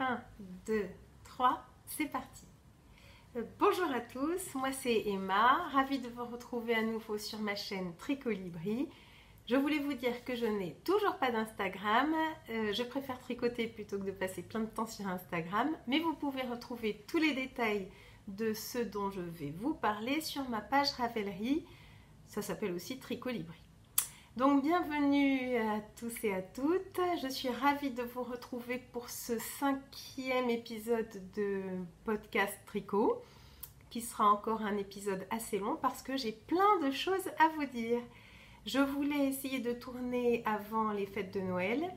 1, 2, 3, c'est parti. Bonjour à tous, moi c'est Emma, ravie de vous retrouver à nouveau sur ma chaîne Tricolibri. Je voulais vous dire que je n'ai toujours pas d'Instagram, je préfère tricoter plutôt que de passer plein de temps sur Instagram, mais vous pouvez retrouver tous les détails de ce dont je vais vous parler sur ma page Ravelry, ça s'appelle aussi Tricolibri. Donc bienvenue à tous et à toutes, je suis ravie de vous retrouver pour ce 5e épisode de podcast tricot, qui sera encore un épisode assez long parce que j'ai plein de choses à vous dire. Je voulais essayer de tourner avant les fêtes de Noël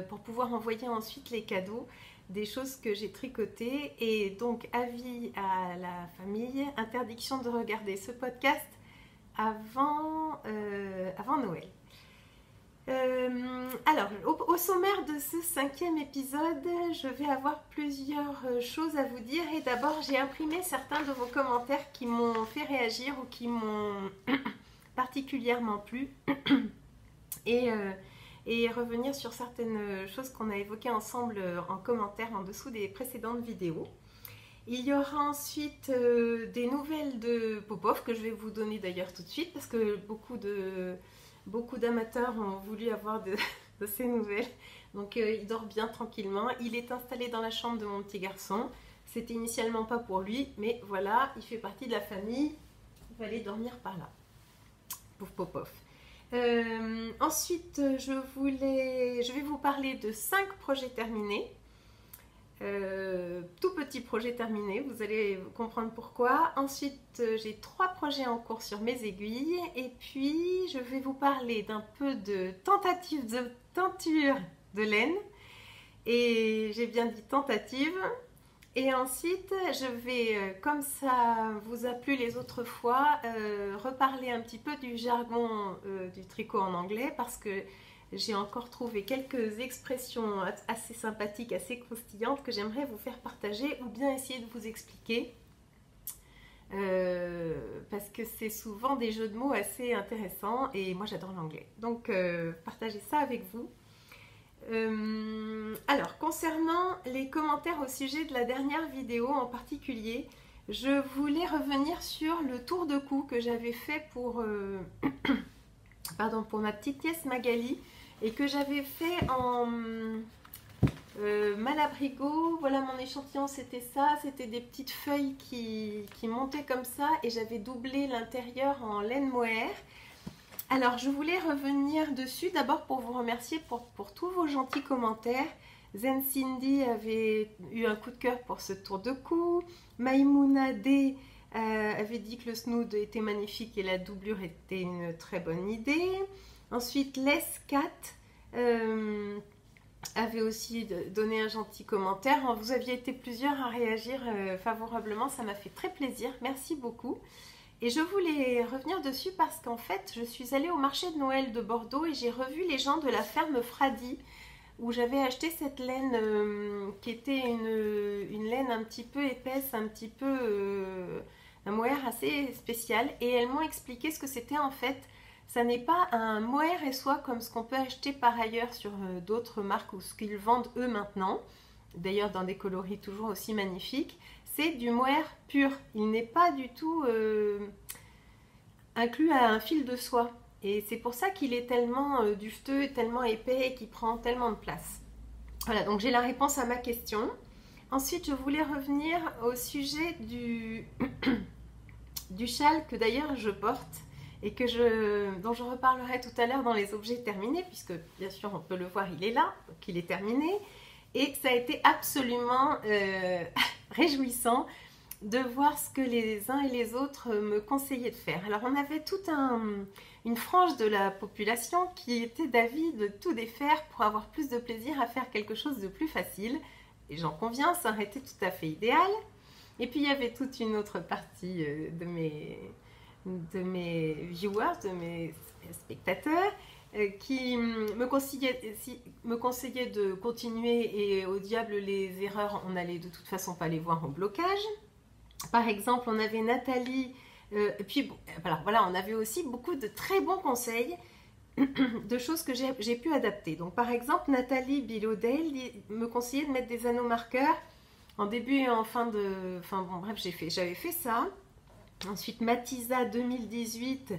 pour pouvoir envoyer ensuite les cadeaux des choses que j'ai tricotées, et donc avis à la famille, interdiction de regarder ce podcast avant Noël. Alors, au sommaire de ce 5e épisode, je vais avoir plusieurs choses à vous dire. Et d'abord, j'ai imprimé certains de vos commentaires qui m'ont fait réagir ou qui m'ont particulièrement plu. Et revenir sur certaines choses qu'on a évoquées ensemble en commentaire en dessous des précédentes vidéos. Il y aura ensuite des nouvelles de Popov que je vais vous donner d'ailleurs tout de suite parce que beaucoup d'amateurs ont voulu avoir de ces nouvelles. Donc il dort bien tranquillement. Il est installé dans la chambre de mon petit garçon. C'était initialement pas pour lui, mais voilà, il fait partie de la famille. Il va aller dormir par là. Pauvre Popov. Ensuite, je vais vous parler de 5 projets terminés. Tout petit projet terminé, vous allez comprendre pourquoi. Ensuite, j'ai 3 projets en cours sur mes aiguilles. Et puis, je vais vous parler d'un peu de tentative de teinture de laine. Et j'ai bien dit tentative. Et ensuite, je vais, comme ça vous a plu les autres fois, reparler un petit peu du jargon du tricot en anglais parce que j'ai encore trouvé quelques expressions assez sympathiques, assez croustillantes que j'aimerais vous faire partager ou bien essayer de vous expliquer parce que c'est souvent des jeux de mots assez intéressants et moi j'adore l'anglais. Donc partagez ça avec vous. Alors, concernant les commentaires au sujet de la dernière vidéo en particulier, je voulais revenir sur le tour de cou que j'avais fait pour ma petite nièce Magali et que j'avais fait en malabrigo. Voilà, mon échantillon, c'était ça, c'était des petites feuilles qui montaient comme ça et j'avais doublé l'intérieur en laine mohair. Alors, je voulais revenir dessus d'abord pour vous remercier pour tous vos gentils commentaires. Zen Cindy avait eu un coup de cœur pour ce tour de cou. Maïmouna D avait dit que le snood était magnifique et la doublure était une très bonne idée. Ensuite, Les Cat avait aussi donné un gentil commentaire. Vous aviez été plusieurs à réagir favorablement, ça m'a fait très plaisir. Merci beaucoup. Et je voulais revenir dessus parce qu'en fait, je suis allée au marché de Noël de Bordeaux et j'ai revu les gens de la ferme Fradi où j'avais acheté cette laine qui était une laine un petit peu épaisse, un petit peu un mohair assez spécial. Et elles m'ont expliqué ce que c'était en fait. Ça n'est pas un mohair et soie comme ce qu'on peut acheter par ailleurs sur d'autres marques ou ce qu'ils vendent eux maintenant. D'ailleurs dans des coloris toujours aussi magnifiques. C'est du mohair pur, il n'est pas du tout inclus à un fil de soie. Et c'est pour ça qu'il est tellement duveteux, tellement épais et qu'il prend tellement de place. Voilà, donc j'ai la réponse à ma question. Ensuite, je voulais revenir au sujet du châle que d'ailleurs je porte et dont je reparlerai tout à l'heure dans les objets terminés, puisque bien sûr on peut le voir, il est là, donc il est terminé. Et ça a été absolument réjouissant de voir ce que les uns et les autres me conseillaient de faire. Alors on avait toute une frange de la population qui était d'avis de tout défaire pour avoir plus de plaisir à faire quelque chose de plus facile. Et j'en conviens, ça aurait été tout à fait idéal. Et puis il y avait toute une autre partie de mes viewers, de mes spectateurs, qui me conseillait de continuer et au diable les erreurs, on n'allait de toute façon pas les voir en blocage. Par exemple, on avait Nathalie, puis alors voilà, on avait aussi beaucoup de très bons conseils de choses que j'ai pu adapter. Donc par exemple, Nathalie Bilodel me conseillait de mettre des anneaux marqueurs en début et en fin de... Enfin bon, bref, j'avais fait ça. Ensuite, Matisa 2018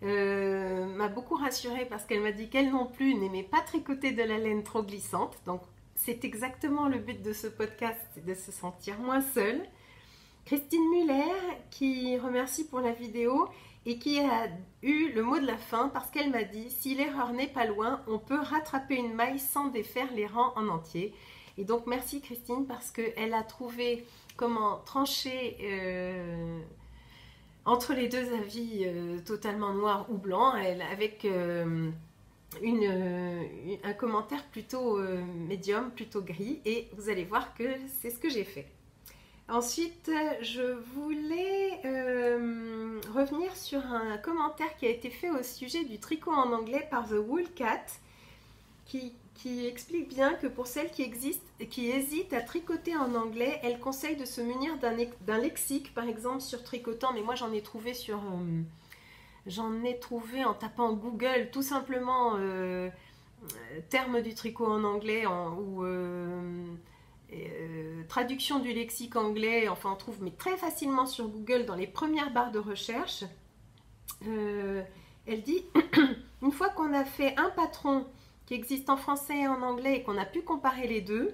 m'a beaucoup rassurée parce qu'elle m'a dit qu'elle non plus n'aimait pas tricoter de la laine trop glissante. Donc c'est exactement le but de ce podcast, c'est de se sentir moins seule. Christine Muller qui remercie pour la vidéo et qui a eu le mot de la fin parce qu'elle m'a dit « Si l'erreur n'est pas loin, on peut rattraper une maille sans défaire les rangs en entier ». Et donc merci Christine parce qu'elle a trouvé comment trancher entre les deux avis totalement noirs ou blancs, avec un commentaire plutôt médium, plutôt gris, et vous allez voir que c'est ce que j'ai fait. Ensuite, je voulais revenir sur un commentaire qui a été fait au sujet du tricot en anglais par The Wool Cat, qui explique bien que pour celles qui hésitent à tricoter en anglais, elle conseille de se munir d'un lexique, par exemple sur Tricotant, mais moi j'en ai trouvé en tapant Google, tout simplement termes du tricot en anglais ou traduction du lexique anglais, enfin on trouve mais très facilement sur Google dans les premières barres de recherche. Elle dit, une fois qu'on a fait un patron qui existe en français et en anglais et qu'on a pu comparer les deux,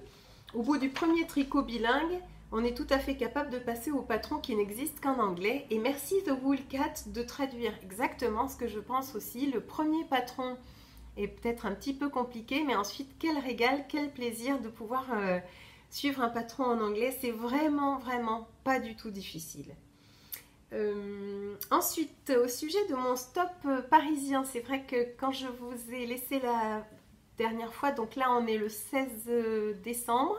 au bout du premier tricot bilingue, on est tout à fait capable de passer au patron qui n'existe qu'en anglais. Et merci The Wool Cat de traduire exactement ce que je pense aussi. Le premier patron est peut-être un petit peu compliqué, mais ensuite, quel régal, quel plaisir de pouvoir suivre un patron en anglais. C'est vraiment, vraiment pas du tout difficile. Ensuite, au sujet de mon stop parisien, c'est vrai que quand je vous ai laissé la dernière fois, donc là on est le 16 décembre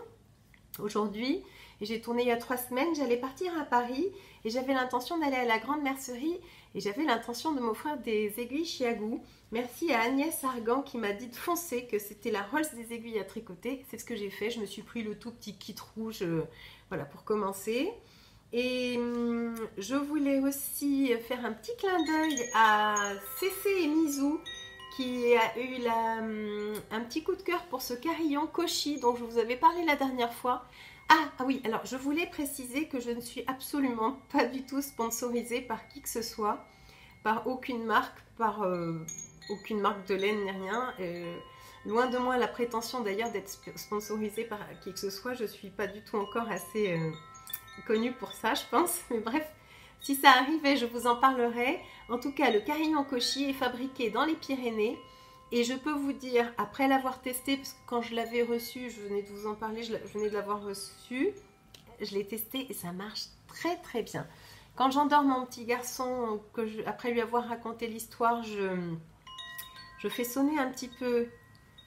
aujourd'hui, et j'ai tourné il y a 3 semaines, j'allais partir à Paris et j'avais l'intention d'aller à la grande mercerie et j'avais l'intention de m'offrir des aiguilles Chiagou. Merci à Agnès Argan qui m'a dit de foncer, que c'était la Rolls des aiguilles à tricoter. C'est ce que j'ai fait, je me suis pris le tout petit kit rouge voilà, pour commencer. Et je voulais aussi faire un petit clin d'œil à Cécé et Mizou qui a eu un petit coup de cœur pour ce carillon Koshi dont je vous avais parlé la dernière fois. Ah oui, alors je voulais préciser que je ne suis absolument pas du tout sponsorisée par qui que ce soit, par aucune marque, aucune marque de laine ni rien. Loin de moi la prétention d'ailleurs d'être sponsorisée par qui que ce soit, je ne suis pas du tout encore assez connue pour ça, je pense. Mais bref, si ça arrivait, je vous en parlerai. En tout cas, le carillon Koshi est fabriqué dans les Pyrénées. Et je peux vous dire, après l'avoir testé, parce que quand je l'avais reçu, je venais de vous en parler, je venais de l'avoir reçu, je l'ai testé et ça marche très très bien. Quand j'endors mon petit garçon, après lui avoir raconté l'histoire, je fais sonner un petit peu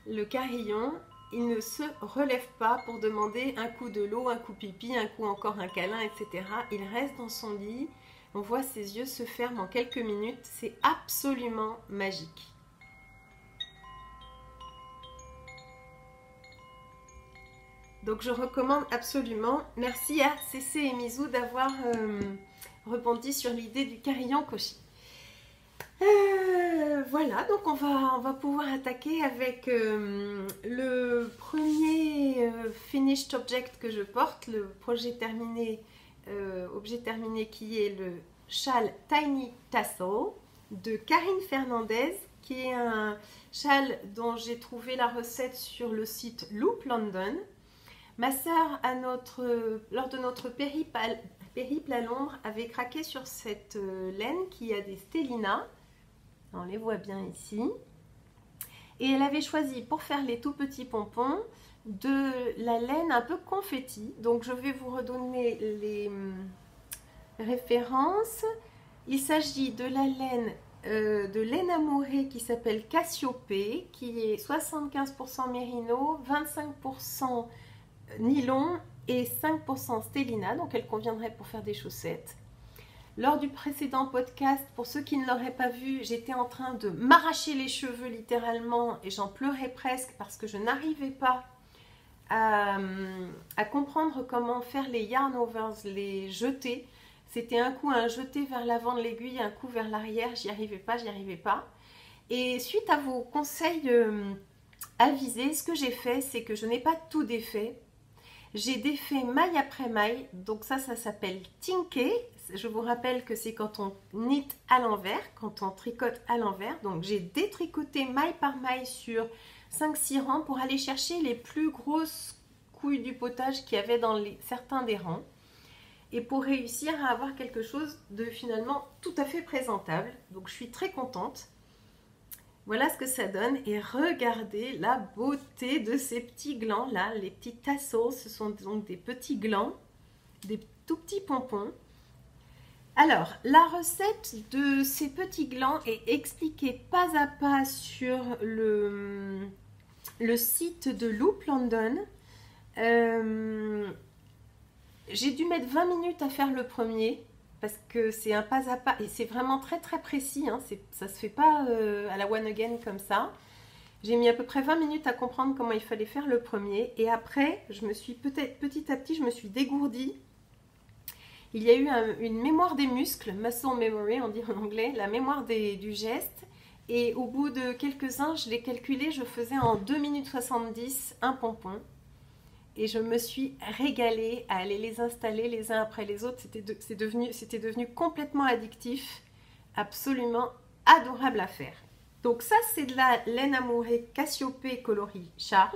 le carillon. Il ne se relève pas pour demander un coup de l'eau, un coup pipi, un coup encore un câlin, etc. Il reste dans son lit, on voit ses yeux se ferment en quelques minutes, c'est absolument magique. Donc je recommande absolument. Merci à Cécé et Mizou d'avoir rebondi sur l'idée du carillon Koshi. Voilà, donc on va pouvoir attaquer avec le premier finished object que je porte, le projet terminé, objet terminé qui est le châle Tiny Tassel de Karine Fernandez, qui est un châle dont j'ai trouvé la recette sur le site Loop London. Ma sœur, lors de notre périple à Londres, avait craqué sur cette laine qui a des stellinas. On les voit bien ici. Et elle avait choisi pour faire les tout petits pompons de la laine un peu confetti. Donc je vais vous redonner les références. Il s'agit de la laine amourée qui s'appelle Cassiopée, qui est 75% mérino, 25% nylon et 5% stellina, donc elle conviendrait pour faire des chaussettes. Lors du précédent podcast, pour ceux qui ne l'auraient pas vu, j'étais en train de m'arracher les cheveux littéralement et j'en pleurais presque parce que je n'arrivais pas à comprendre comment faire les yarn overs, les jetés. C'était un coup un jeté vers l'avant de l'aiguille, un coup vers l'arrière, j'y arrivais pas. Et suite à vos conseils avisés, ce que j'ai fait, c'est que je n'ai pas tout défait. J'ai défait maille après maille, donc ça s'appelle tinker. Je vous rappelle que c'est quand on knit à l'envers, quand on tricote à l'envers. Donc j'ai détricoté maille par maille sur 5-6 rangs pour aller chercher les plus grosses couilles du potage qu'il y avait dans certains des rangs. Et pour réussir à avoir quelque chose de finalement tout à fait présentable. Donc je suis très contente. Voilà ce que ça donne et regardez la beauté de ces petits glands là, les petits tassels, ce sont donc des petits glands, des tout petits pompons. Alors, la recette de ces petits glands est expliquée pas à pas sur le site de Loop London. J'ai dû mettre 20 minutes à faire le premier. Parce que c'est un pas à pas et c'est vraiment très très précis, hein. Ça se fait pas à la one again comme ça. J'ai mis à peu près 20 minutes à comprendre comment il fallait faire le premier et après je me suis petit à petit je me suis dégourdie. Il y a eu une mémoire des muscles, muscle memory on dit en anglais, la mémoire du geste et au bout de quelques-uns je l'ai calculé, je faisais en 2 minutes 70 un pompon. Et je me suis régalée à aller les installer les uns après les autres. C'était devenu complètement addictif, absolument adorable à faire. Donc ça, c'est de la laine amourée Cassiopée coloris Charles.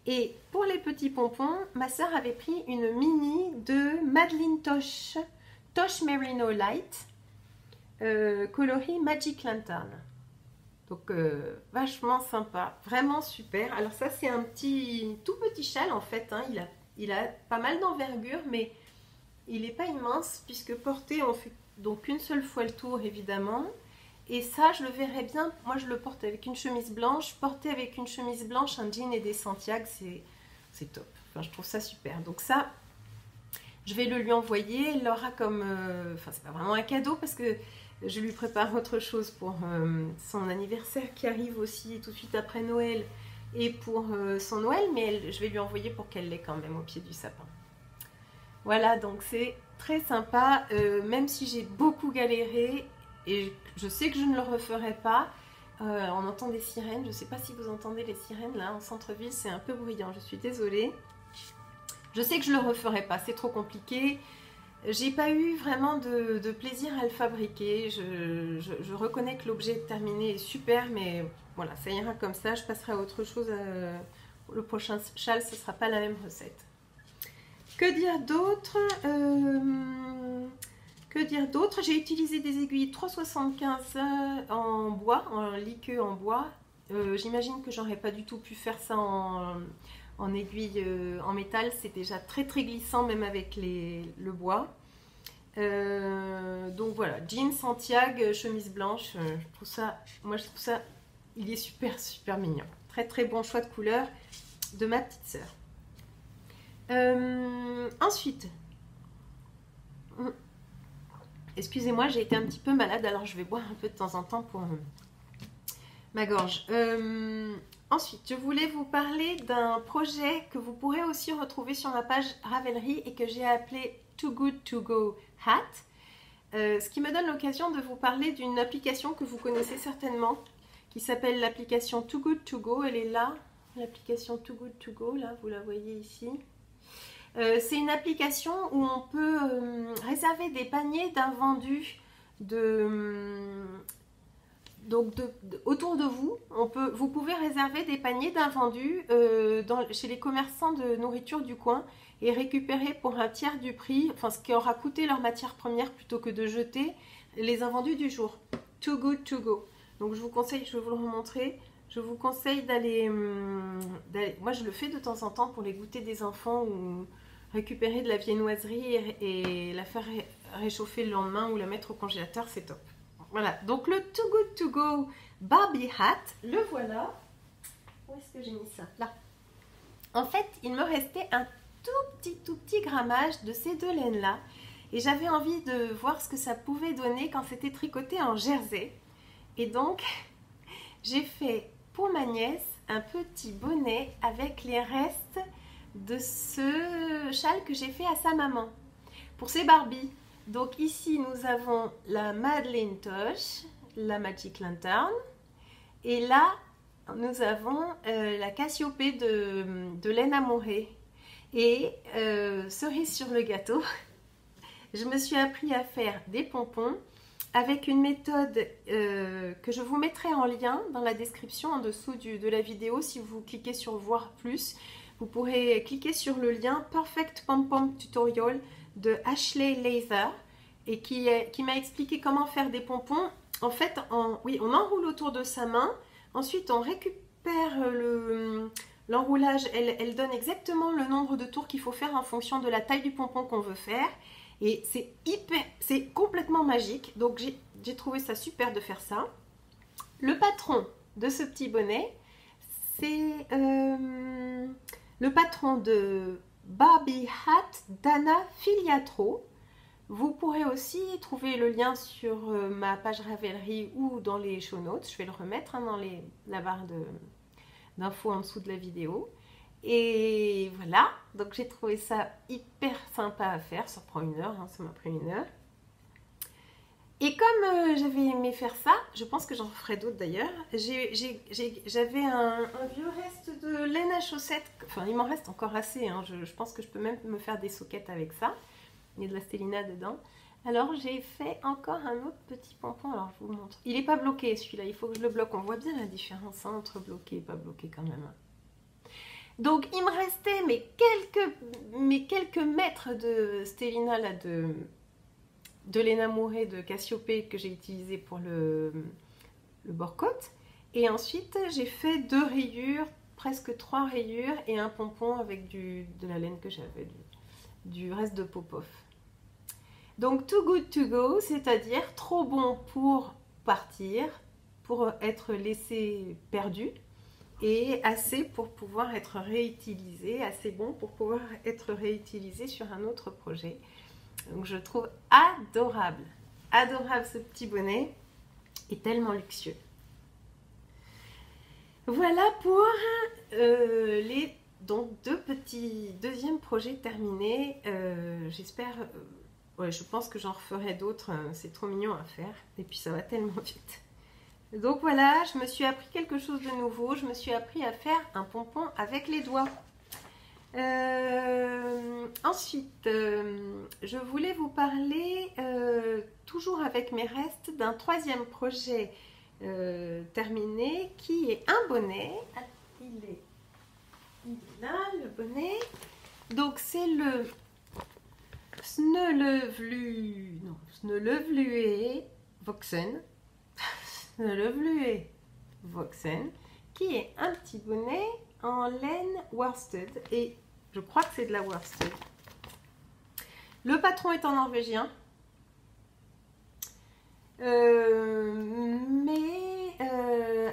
Et pour les petits pompons, ma soeur avait pris une mini de Madeline Tosh Merino Light, coloris Magic Lantern. Donc vachement sympa, vraiment super. Alors ça c'est un tout petit châle en fait, hein. Il a pas mal d'envergure mais il n'est pas immense puisque porté on fait donc une seule fois le tour évidemment. Et ça je le verrais bien, moi je le porte avec une chemise blanche, porté avec une chemise blanche, un jean et des Santiago, c'est top. Enfin je trouve ça super. Donc ça je vais le lui envoyer, elle l'aura comme, enfin c'est pas vraiment un cadeau parce que je lui prépare autre chose pour son anniversaire qui arrive aussi tout de suite après Noël et pour son Noël, mais je vais lui envoyer pour qu'elle l'ait quand même au pied du sapin. Voilà, donc c'est très sympa, même si j'ai beaucoup galéré et je sais que je ne le referai pas. On entend des sirènes, je ne sais pas si vous entendez les sirènes là en centre-ville, c'est un peu bruyant, je suis désolée. Je sais que je ne le referai pas, c'est trop compliqué. J'ai pas eu vraiment de plaisir à le fabriquer. Je reconnais que l'objet terminé est super, mais voilà, ça ira comme ça. Je passerai à autre chose. Le prochain châle, ce ne sera pas la même recette. Que dire d'autre J'ai utilisé des aiguilles 3,75 en bois, en liqueux en bois. J'imagine que j'aurais pas du tout pu faire ça en aiguille en métal, c'est déjà très très glissant même avec le bois. Donc voilà, jean Santiago, chemise blanche, moi je trouve ça, il est super super mignon. Très très bon choix de couleur de ma petite sœur. Ensuite, excusez-moi, j'ai été un petit peu malade, alors je vais boire un peu de temps en temps pour ma gorge. Ensuite, je voulais vous parler d'un projet que vous pourrez aussi retrouver sur ma page Ravelry et que j'ai appelé Too Good To Go Hat. Ce qui me donne l'occasion de vous parler d'une application que vous connaissez certainement qui s'appelle l'application Too Good To Go. Elle est là, l'application Too Good To Go, là, vous la voyez ici. C'est une application où on peut réserver des paniers d'invendus autour de vous. Vous pouvez réserver des paniers d'invendus chez les commerçants de nourriture du coin et récupérer pour un tiers du prix, enfin ce qui aura coûté leur matière première plutôt que de jeter, les invendus du jour. Too Good To Go. Donc je vous conseille, je vais vous le remontrer, je vous conseille d'aller... moi je le fais de temps en temps pour les goûters des enfants ou récupérer de la viennoiserie et la faire réchauffer le lendemain ou la mettre au congélateur, c'est top. Voilà, donc le Too Good To Go Barbie Hat, le voilà. Où est-ce que j'ai mis ça? Là. En fait, il me restait un tout petit grammage de ces deux laines-là. Et j'avais envie de voir ce que ça pouvait donner quand c'était tricoté en jersey. Et donc, j'ai fait pour ma nièce un petit bonnet avec les restes de ce châle que j'ai fait à sa maman. Pour ses Barbies. Donc ici, nous avons la Madeline Tosh, la Magic Lantern. Et là, nous avons la Cassiopée de laine amourée. Et cerise sur le gâteau, je me suis appris à faire des pompons avec une méthode que je vous mettrai en lien dans la description en dessous de la vidéo. Si vous cliquez sur voir plus, vous pourrez cliquer sur le lien Perfect Pom Pom Tutorial de Ashley Laser et qui m'a expliqué comment faire des pompons. En fait, on enroule autour de sa main, ensuite on récupère l'enroulage, elle donne exactement le nombre de tours qu'il faut faire en fonction de la taille du pompon qu'on veut faire. Et c'est complètement magique. Donc j'ai trouvé ça super de faire ça. Le patron de ce petit bonnet, c'est le patron de Barbie Hat d'Anna Filiatro. Vous pourrez aussi trouver le lien sur ma page Ravelry ou dans les show notes. Je vais le remettre dans la barre d'infos en dessous de la vidéo. Et voilà, donc j'ai trouvé ça hyper sympa à faire. Ça prend 1 heure, hein, ça m'a pris 1 heure. Et comme j'avais aimé faire ça, je pense que j'en ferai d'autres d'ailleurs. J'avais un vieux reste de laine à chaussettes. Enfin, il m'en reste encore assez. Hein. Je pense que je peux même me faire des soquettes avec ça. Il y a de la stélina dedans. Alors j'ai fait encore un autre petit pompon. Alors je vous montre. Il n'est pas bloqué celui-là. Il faut que je le bloque. On voit bien la différence hein, entre bloqué et pas bloqué quand même. Donc il me restait mes quelques mètres de stélina là, de laine amourée de Cassiopée que j'ai utilisé pour le bord-côte. Et ensuite j'ai fait 2 rayures, presque 3 rayures et un pompon avec de la laine que j'avais, du reste de Pop-Off. Donc too good to go, c'est-à-dire trop bon pour partir, pour être laissé perdu. Et assez pour pouvoir être réutilisé, assez bon pour pouvoir être réutilisé sur un autre projet. Donc je trouve adorable, adorable ce petit bonnet et tellement luxueux. Voilà pour les deuxième projet terminé. J'espère, ouais, je pense que j'en referai d'autres, c'est trop mignon à faire et puis ça va tellement vite. Donc voilà, je me suis appris quelque chose de nouveau. Je me suis appris à faire un pompon avec les doigts. Ensuite, je voulais vous parler, toujours avec mes restes, d'un 3e projet terminé qui est un bonnet. Il est là, le bonnet. Donc c'est le Snølleflue Voksen. Snølleflue Voksen, qui est un petit bonnet en laine worsted, et je crois que c'est de la worsted. Le patron est en norvégien, mais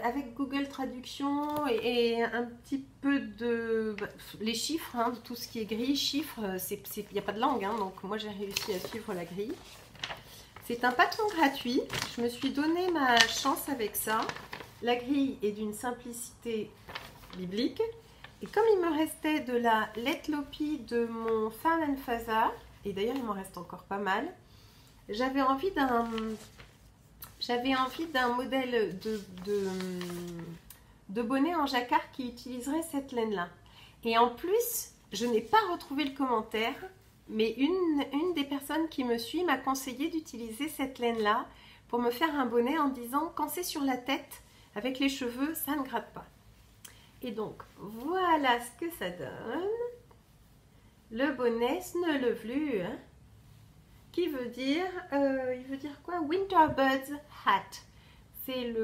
avec Google Traduction et un petit peu de les chiffres, hein, de tout ce qui est grille, chiffres, il n'y a pas de langue, hein, donc moi j'ai réussi à suivre la grille. C'est un patron gratuit, je me suis donné ma chance avec ça. La grille est d'une simplicité biblique. Et comme il me restait de la Let Lopi de mon Fan & Faza, et d'ailleurs il m'en reste encore pas mal, j'avais envie d'un modèle de bonnet en jacquard qui utiliserait cette laine-là. Et en plus, je n'ai pas retrouvé le commentaire, mais une des personnes qui me suit m'a conseillé d'utiliser cette laine-là pour me faire un bonnet en disant quand c'est sur la tête, avec les cheveux, ça ne gratte pas. Et donc, voilà ce que ça donne. Le bonnet Snølleflue, hein, qui veut dire, il veut dire quoi? Winterbird's Hat. C'est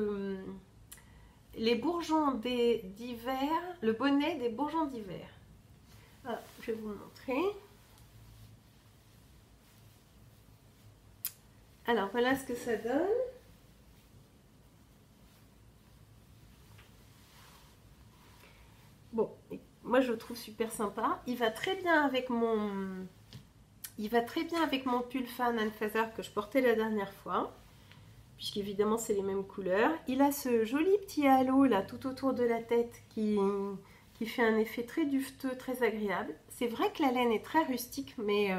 les bourgeons d'hiver, le bonnet des bourgeons d'hiver. Ah, je vais vous montrer. Alors, voilà ce que ça donne. Bon, moi je le trouve super sympa. Il va très bien avec mon pull Fan & Faza que je portais la dernière fois, puisqu'évidemment c'est les mêmes couleurs. Il a ce joli petit halo là tout autour de la tête qui fait un effet très duveteux, très agréable. C'est vrai que la laine est très rustique, mais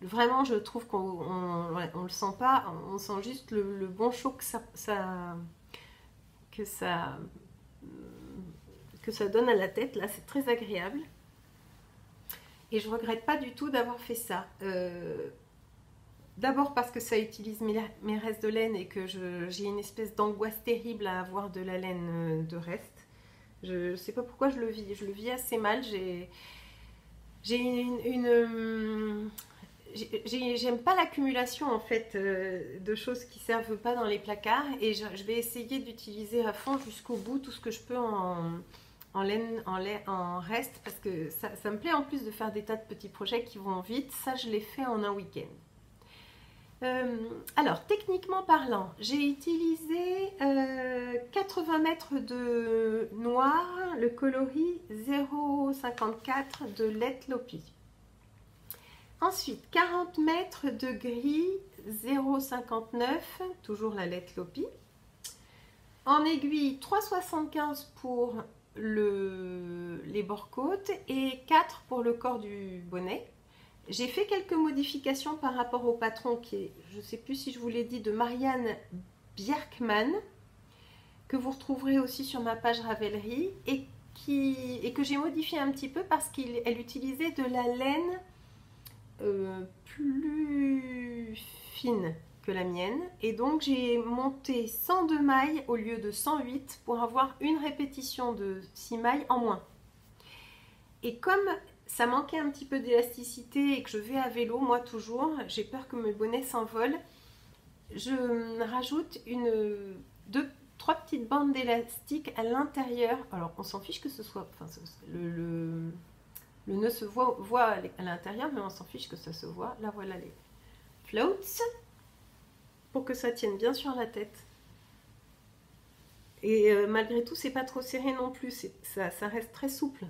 vraiment je trouve qu'on le sent pas, on sent juste le bon chaud que que ça donne à la tête. Là, c'est très agréable. Et je regrette pas du tout d'avoir fait ça. D'abord parce que ça utilise mes restes de laine et que j'ai une espèce d'angoisse terrible à avoir de la laine de reste. Je ne sais pas pourquoi je le vis assez mal. J'aime pas l'accumulation en fait de choses qui servent pas dans les placards, et je vais essayer d'utiliser à fond jusqu'au bout tout ce que je peux en laine, en reste, parce que ça me plaît en plus de faire des tas de petits projets qui vont vite. Ça, je l'ai fait en un week-end. Alors, techniquement parlant, j'ai utilisé 80 mètres de noir, le coloris 0,54 de Let Lopi. Ensuite, 40 mètres de gris 0,59, toujours la Let Lopi. En aiguille, 3,75 pour les bords-côtes et 4 pour le corps du bonnet. J'ai fait quelques modifications par rapport au patron qui est, je ne sais plus si je vous l'ai dit, de Marianne Bjerkman, que vous retrouverez aussi sur ma page Ravelry, et que j'ai modifié un petit peu parce qu'elle utilisait de la laine plus fine que la mienne, et donc j'ai monté 102 mailles au lieu de 108 pour avoir une répétition de 6 mailles en moins. Et comme ça manquait un petit peu d'élasticité et que je vais à vélo, moi toujours, j'ai peur que mes bonnets s'envolent, je rajoute 3 petites bandes d'élastique à l'intérieur. Alors on s'en fiche que ce soit, enfin, le nœud se voit à l'intérieur, mais on s'en fiche que ça se voit. Là voilà les floats, pour que ça tienne bien sur la tête. Et malgré tout, c'est pas trop serré non plus, ça reste très souple.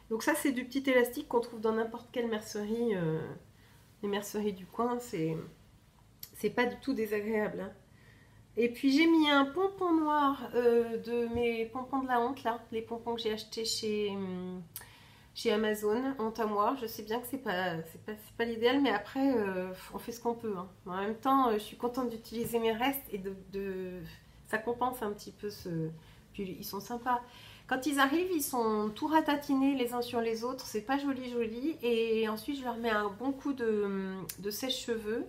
Donc ça, c'est du petit élastique qu'on trouve dans n'importe quelle mercerie. Les merceries du coin, c'est pas du tout désagréable. Hein. Et puis j'ai mis un pompon noir de mes pompons de la honte, là, les pompons que j'ai achetés chez Amazon, honte à moi. Je sais bien que c'est pas l'idéal, mais après, on fait ce qu'on peut. Hein. En même temps, je suis contente d'utiliser mes restes et ça compense un petit peu Puis ils sont sympas. Quand ils arrivent, ils sont tout ratatinés les uns sur les autres, c'est pas joli. Et ensuite, je leur mets un bon coup de sèche-cheveux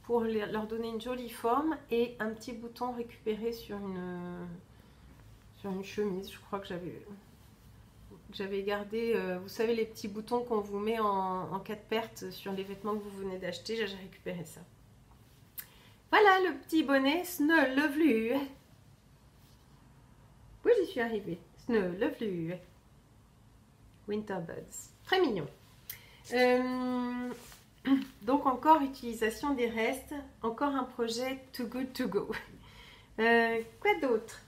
pour leur donner une jolie forme et un petit bouton récupéré sur une chemise. Je crois que j'avais gardé, vous savez, les petits boutons qu'on vous met en cas de perte sur les vêtements que vous venez d'acheter. J'ai récupéré ça. Voilà le petit bonnet Snö Lovely. Oui, j'y suis arrivée. Snö Lovely. Winter Buds. Très mignon. Donc encore utilisation des restes. Encore un projet too good to go. Quoi d'autre?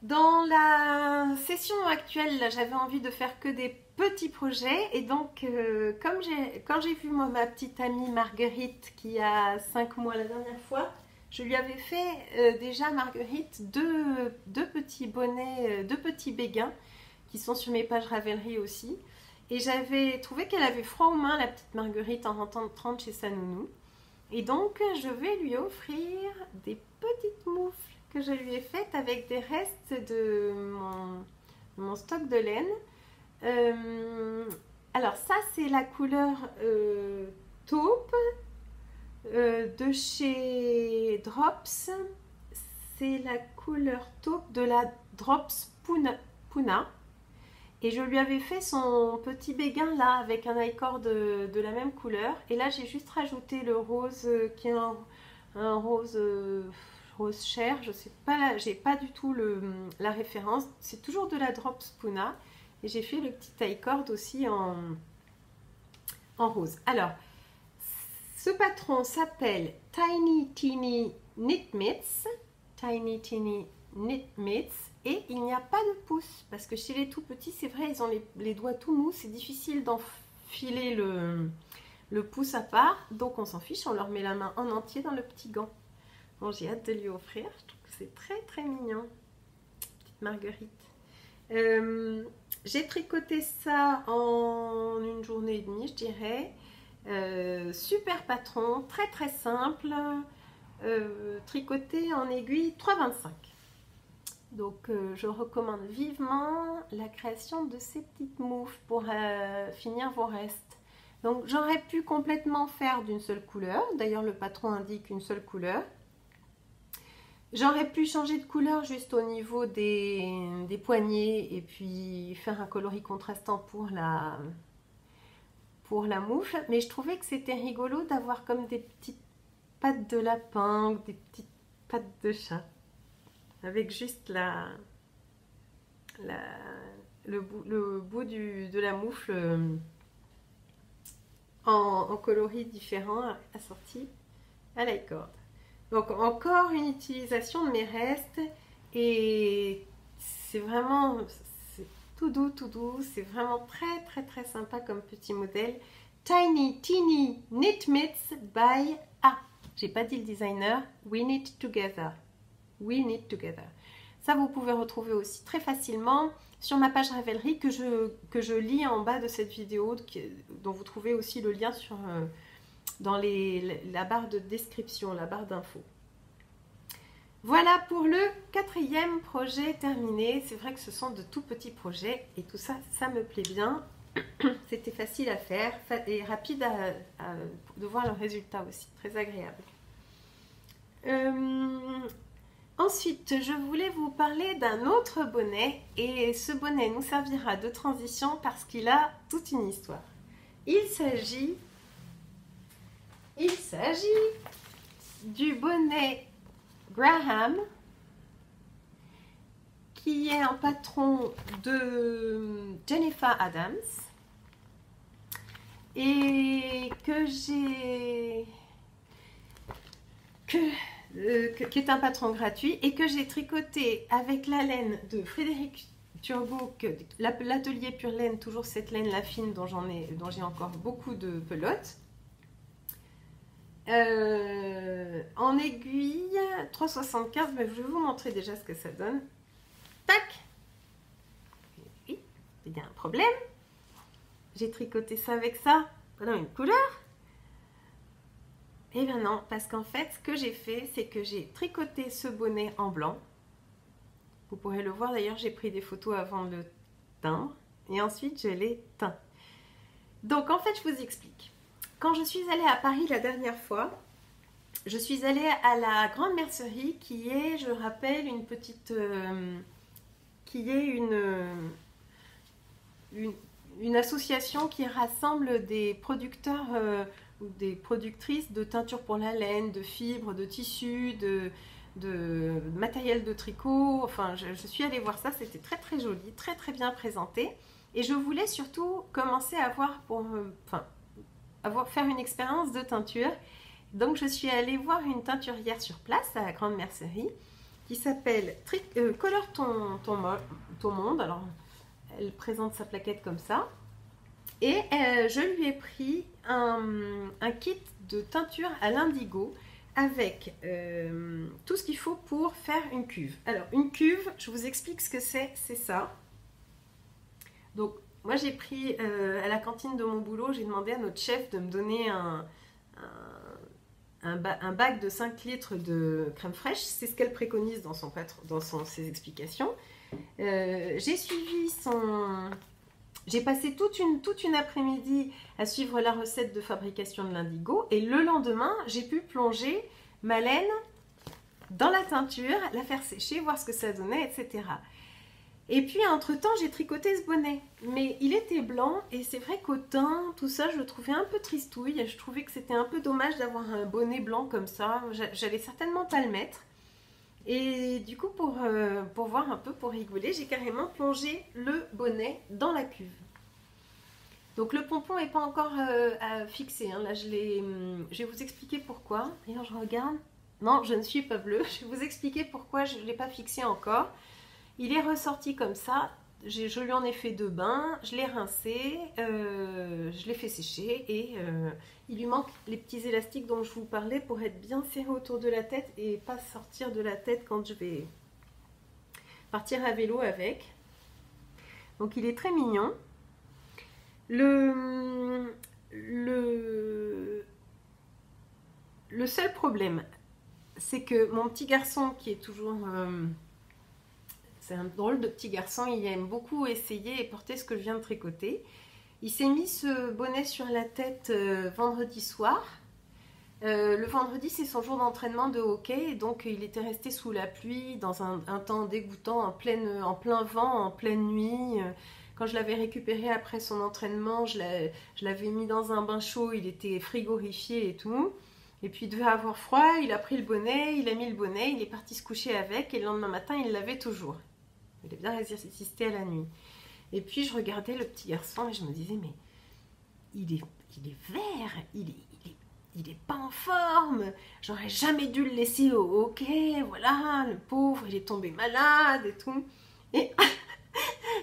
Dans la session actuelle, j'avais envie de faire que des petits projets. Et donc, quand j'ai vu ma petite amie Marguerite qui a 5 mois la dernière fois, je lui avais fait déjà, Marguerite, deux petits bonnets, 2 petits béguins qui sont sur mes pages Ravelry aussi. Et j'avais trouvé qu'elle avait froid aux mains, la petite Marguerite, en rentrant chez sa nounou. Et donc, je vais lui offrir des petites moufles que je lui ai faites avec des restes de mon stock de laine. Alors ça, c'est la couleur taupe de chez Drops. C'est la couleur taupe de la Drops Puna. Et je lui avais fait son petit béguin là avec un i-cord de la même couleur. Et là, j'ai juste rajouté le rose qui est un rose chair. Je sais pas, j'ai pas du tout la référence. C'est toujours de la Drops Puna. Et j'ai fait le petit i-cord aussi en rose. Alors, ce patron s'appelle Tiny Teeny Knit Mitts. Tiny Teeny Knit Mitts. Et il n'y a pas de pouce, parce que chez les tout petits, c'est vrai, ils ont les doigts tout mous, c'est difficile d'enfiler le pouce à part, donc on s'en fiche, on leur met la main en entier dans le petit gant. Bon, j'ai hâte de lui offrir, je trouve que c'est très très mignon. Petite Marguerite. J'ai tricoté ça en 1 journée et demie, je dirais. Super patron, très très simple. tricoté en aiguille 3,25. Donc je recommande vivement la création de ces petites moufles pour finir vos restes. Donc j'aurais pu complètement faire d'une seule couleur, d'ailleurs le patron indique une seule couleur. J'aurais pu changer de couleur juste au niveau des poignets et puis faire un coloris contrastant pour la moufle, mais je trouvais que c'était rigolo d'avoir comme des petites pattes de lapin ou des petites pattes de chat avec juste le bout de la moufle en coloris différents assortis à la corde. Donc encore une utilisation de mes restes et c'est vraiment tout doux, c'est vraiment très sympa comme petit modèle. Tiny Teeny Knit Mitts by j'ai pas dit le designer, We Knit Together. We Knit Together. Ça vous pouvez retrouver aussi très facilement sur ma page Ravelry que je lis en bas de cette vidéo dont vous trouvez aussi le lien dans la barre de description, la barre d'infos. Voilà pour le 4e projet terminé. C'est vrai que ce sont de tout petits projets et tout ça, ça me plaît bien. C'était facile à faire et rapide de voir le résultat aussi, très agréable. Ensuite, je voulais vous parler d'un autre bonnet et ce bonnet nous servira de transition parce qu'il a toute une histoire. Il s'agit du bonnet Graham qui est un patron de Jennifer Adams et qui est un patron gratuit et que j'ai tricoté avec la laine de Frédéric Turgot, l'atelier Pure Laine, toujours cette laine la fine dont j'ai encore beaucoup de pelotes. En aiguille 3,75, mais je vais vous montrer déjà ce que ça donne. Tac! Oui, il y a un problème. J'ai tricoté ça avec ça pendant une couleur. Eh bien non, parce qu'en fait, ce que j'ai fait, c'est que j'ai tricoté ce bonnet en blanc. Vous pourrez le voir, d'ailleurs, j'ai pris des photos avant de le teindre. Et ensuite, je l'ai teint. Donc, en fait, je vous explique. Quand je suis allée à Paris la dernière fois, je suis allée à la Grande Mercerie, qui est, je rappelle, une petite... qui est une association qui rassemble des producteurs... ou des productrices de teinture pour la laine, de fibres, de tissus, de matériel de tricot. Enfin, je suis allée voir ça, c'était très joli, très bien présenté. Et je voulais surtout commencer à faire une expérience de teinture. Donc je suis allée voir une teinturière sur place à la Grande Mercerie qui s'appelle Colore ton monde. Alors, elle présente sa plaquette comme ça. Et je lui ai pris un kit de teinture à l'indigo avec tout ce qu'il faut pour faire une cuve. Alors, une cuve, je vous explique ce que c'est ça. Donc, moi j'ai pris à la cantine de mon boulot, j'ai demandé à notre chef de me donner un bac de 5 litres de crème fraîche. C'est ce qu'elle préconise dans ses explications. J'ai suivi J'ai passé toute une après-midi à suivre la recette de fabrication de l'indigo et le lendemain, j'ai pu plonger ma laine dans la teinture, la faire sécher, voir ce que ça donnait, etc. Et puis, entre-temps, j'ai tricoté ce bonnet. Mais il était blanc et c'est vrai qu'au teint, tout ça, je le trouvais un peu tristouille. Je trouvais que c'était un peu dommage d'avoir un bonnet blanc comme ça. J'allais certainement pas le mettre. Et du coup, pour voir un peu, pour rigoler, j'ai carrément plongé le bonnet dans la cuve. Donc le pompon n'est pas encore fixé. Hein. Là, je vais vous expliquer pourquoi. D'ailleurs, je regarde. Non, je ne suis pas bleue. Je vais vous expliquer pourquoi je ne l'ai pas fixé encore. Il est ressorti comme ça. Je lui en ai fait 2 bains. Je l'ai rincé. Je l'ai fait sécher. Et il lui manque les petits élastiques dont je vous parlais pour être bien serré autour de la tête et pas sortir de la tête quand je vais partir à vélo avec. Donc il est très mignon. Le seul problème, c'est que mon petit garçon qui est toujours... c'est un drôle de petit garçon, il aime beaucoup essayer et porter ce que je viens de tricoter. Il s'est mis ce bonnet sur la tête vendredi soir. Le vendredi, c'est son jour d'entraînement de hockey, et donc il était resté sous la pluie, dans un temps dégoûtant, en plein vent, en pleine nuit. Quand je l'avais récupéré après son entraînement, je l'avais mis dans un bain chaud, il était frigorifié et tout. Et puis il devait avoir froid, il a pris le bonnet, il a mis le bonnet, il est parti se coucher avec, et le lendemain matin, il l'avait toujours. Il a bien résisté à la nuit. Et puis je regardais le petit garçon et je me disais, mais il est vert, il est pas en forme, j'aurais jamais dû le laisser au hockey, voilà, le pauvre, il est tombé malade et tout.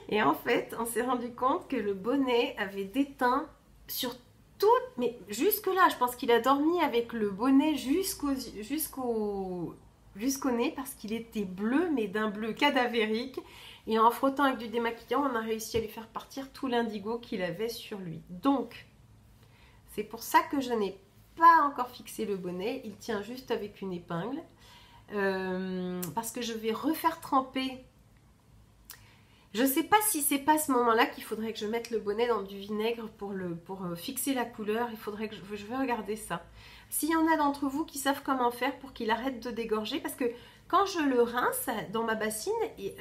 Et en fait, on s'est rendu compte que le bonnet avait déteint sur tout, mais jusque là, je pense qu'il a dormi avec le bonnet jusqu'au nez, parce qu'il était bleu, mais d'un bleu cadavérique. Et en frottant avec du démaquillant, on a réussi à lui faire partir tout l'indigo qu'il avait sur lui. Donc, c'est pour ça que je n'ai pas encore fixé le bonnet, il tient juste avec une épingle, parce que je vais refaire tremper. Je ne sais pas si c'est pas à ce moment-là qu'il faudrait que je mette le bonnet dans du vinaigre pour fixer la couleur. Il faudrait que je vais regarder ça. S'il y en a d'entre vous qui savent comment faire pour qu'il arrête de dégorger, parce que quand je le rince dans ma bassine,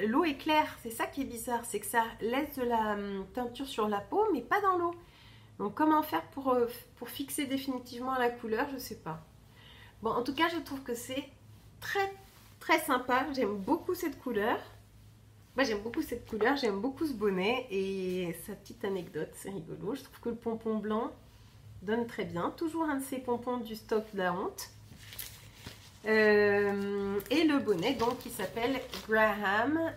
l'eau est claire. C'est ça qui est bizarre, c'est que ça laisse de la teinture sur la peau, mais pas dans l'eau. Donc comment faire pour fixer définitivement la couleur, je ne sais pas. Bon, en tout cas, je trouve que c'est très très sympa. J'aime beaucoup cette couleur. Moi, j'aime beaucoup cette couleur, j'aime beaucoup ce bonnet. Et sa petite anecdote, c'est rigolo. Je trouve que le pompon blanc donne très bien. Toujours un de ces pompons du stock de la honte. Et le bonnet, donc, qui s'appelle Graham.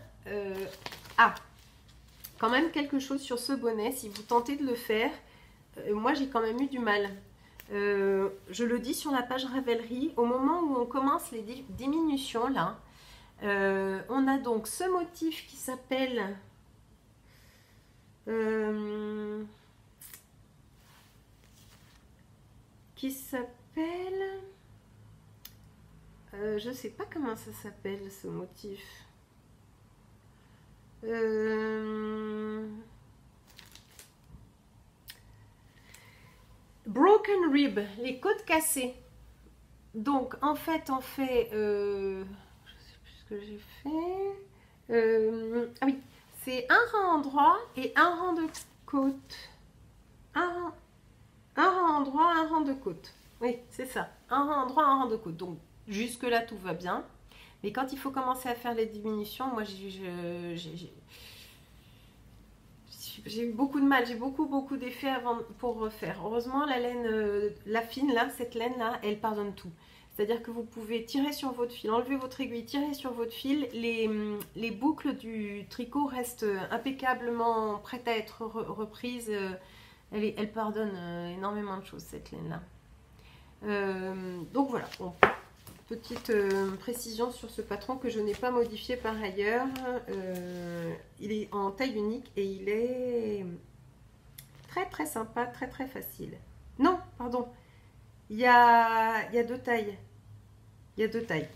Quand même quelque chose sur ce bonnet. Si vous tentez de le faire, moi, j'ai quand même eu du mal. Je le dis sur la page Ravelry, au moment où on commence les diminutions, là, on a donc ce motif qui s'appelle je sais pas comment ça s'appelle ce motif. Broken rib, les côtes cassées. Donc en fait on fait je sais plus ce que j'ai fait. Ah oui, c'est un rang droit et un rang de côte. Un rang droit, un rang de côte. Oui, c'est ça. Un rang droit, un rang de côte. Donc jusque là tout va bien. Mais quand il faut commencer à faire les diminutions, moi j'ai eu beaucoup de mal, j'ai beaucoup d'effets pour refaire. Heureusement, la laine, la fine là, cette laine là, elle pardonne tout. C'est-à-dire que vous pouvez tirer sur votre fil, enlever votre aiguille, tirer sur votre fil. Les boucles du tricot restent impeccablement prêtes à être reprises. Elle pardonne énormément de choses, cette laine là. Donc voilà, bon, petite précision sur ce patron que je n'ai pas modifié par ailleurs. Il est en taille unique et il est très sympa, très facile. Non, pardon, il y a deux tailles. Il y a deux tailles.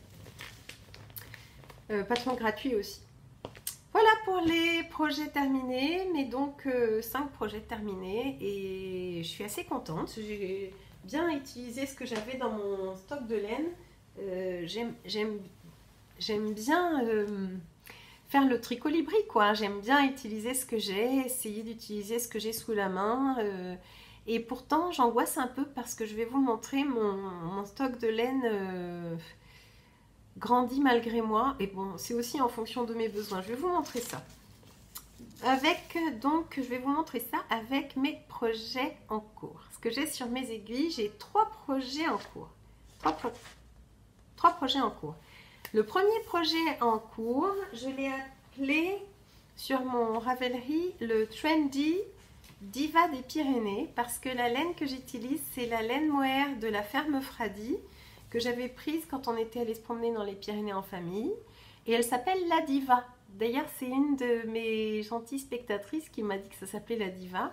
Patron gratuit aussi. Voilà pour les projets terminés, mais donc 5 projets terminés et je suis assez contente. J'ai bien utilisé ce que j'avais dans mon stock de laine. J'aime bien faire le tricolibri, quoi. J'aime bien utiliser ce que j'ai, essayer d'utiliser ce que j'ai sous la main. Et pourtant, j'angoisse un peu parce que je vais vous montrer mon stock de laine grandit malgré moi. Et bon, c'est aussi en fonction de mes besoins. Je vais vous montrer ça. Donc, je vais vous montrer ça avec mes projets en cours. Ce que j'ai sur mes aiguilles, j'ai 3 projets en cours. 3 projets en cours. Le premier projet en cours, je l'ai appelé sur mon Ravelry le Trendy Diva des Pyrénées parce que la laine que j'utilise, c'est la laine mohair de la ferme Fradi que j'avais prise quand on était allé se promener dans les Pyrénées en famille. Et elle s'appelle la Diva. D'ailleurs, c'est une de mes gentilles spectatrices qui m'a dit que ça s'appelait la Diva.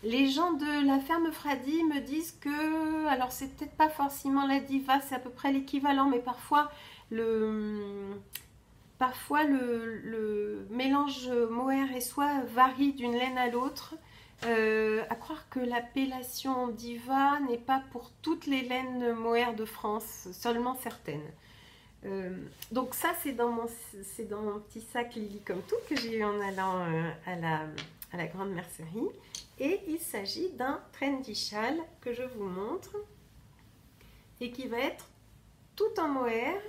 Les gens de la ferme Fradi me disent que, alors c'est peut-être pas forcément la Diva, c'est à peu près l'équivalent, mais parfois le mélange mohair et soie varie d'une laine à l'autre. À croire que l'appellation Diva n'est pas pour toutes les laines mohair de France, seulement certaines. Donc ça c'est dans mon petit sac Lily comme tout que j'ai eu en allant à la grande mercerie. Et il s'agit d'un trendy châle que je vous montre et qui va être tout en mohair,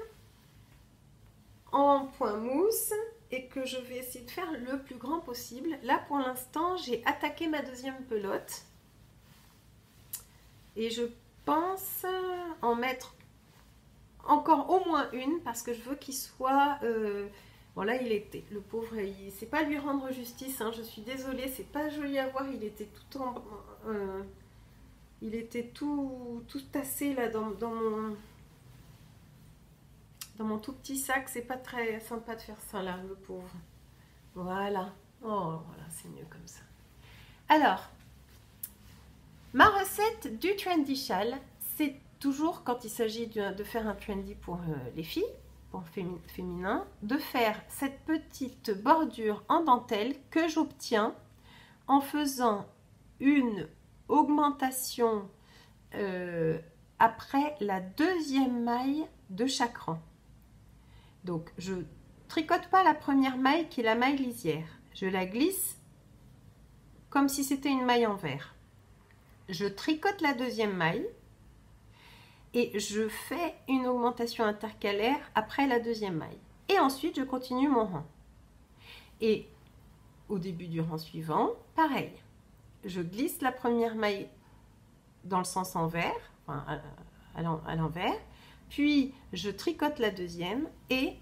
en point mousse, et que je vais essayer de faire le plus grand possible. Là pour l'instant j'ai attaqué ma deuxième pelote et je pense en mettre encore au moins une parce que je veux qu'il soit bon là il était, le pauvre, c'est pas lui rendre justice, hein, je suis désolée, c'est pas joli à voir, il était tout en il était tout tassé là dans mon tout petit sac. C'est pas très sympa de faire ça là, le pauvre. Voilà, oh voilà, c'est mieux comme ça. Alors ma recette du trendy châle, c'est toujours quand il s'agit de faire un trendy pour les filles, pour féminin, de faire cette petite bordure en dentelle que j'obtiens en faisant une augmentation après la deuxième maille de chaque rang. Donc je tricote pas la première maille qui est la maille lisière, je la glisse comme si c'était une maille en vert. Je tricote la deuxième maille et je fais une augmentation intercalaire après la deuxième maille. Et ensuite, je continue mon rang. Et au début du rang suivant, pareil. Je glisse la première maille dans le sens envers, enfin à l'envers, puis je tricote la deuxième et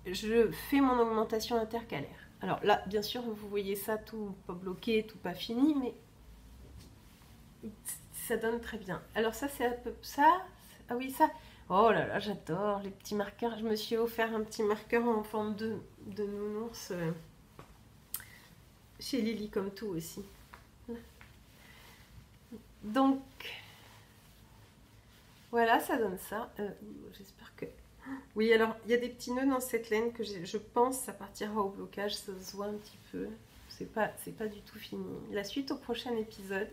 je fais mon augmentation intercalaire. Alors là, bien sûr, vous voyez ça tout pas bloqué, tout pas fini, mais ça donne très bien. Alors ça, c'est un peu ça. Ah oui, ça. Oh là là, j'adore les petits marqueurs. Je me suis offert un petit marqueur en forme de nounours chez Lily comme tout aussi. Donc, voilà, ça donne ça. J'espère que... Oui, alors, il y a des petits nœuds dans cette laine que je pense ça partira au blocage. Ça se voit un petit peu. C'est pas du tout fini. La suite au prochain épisode.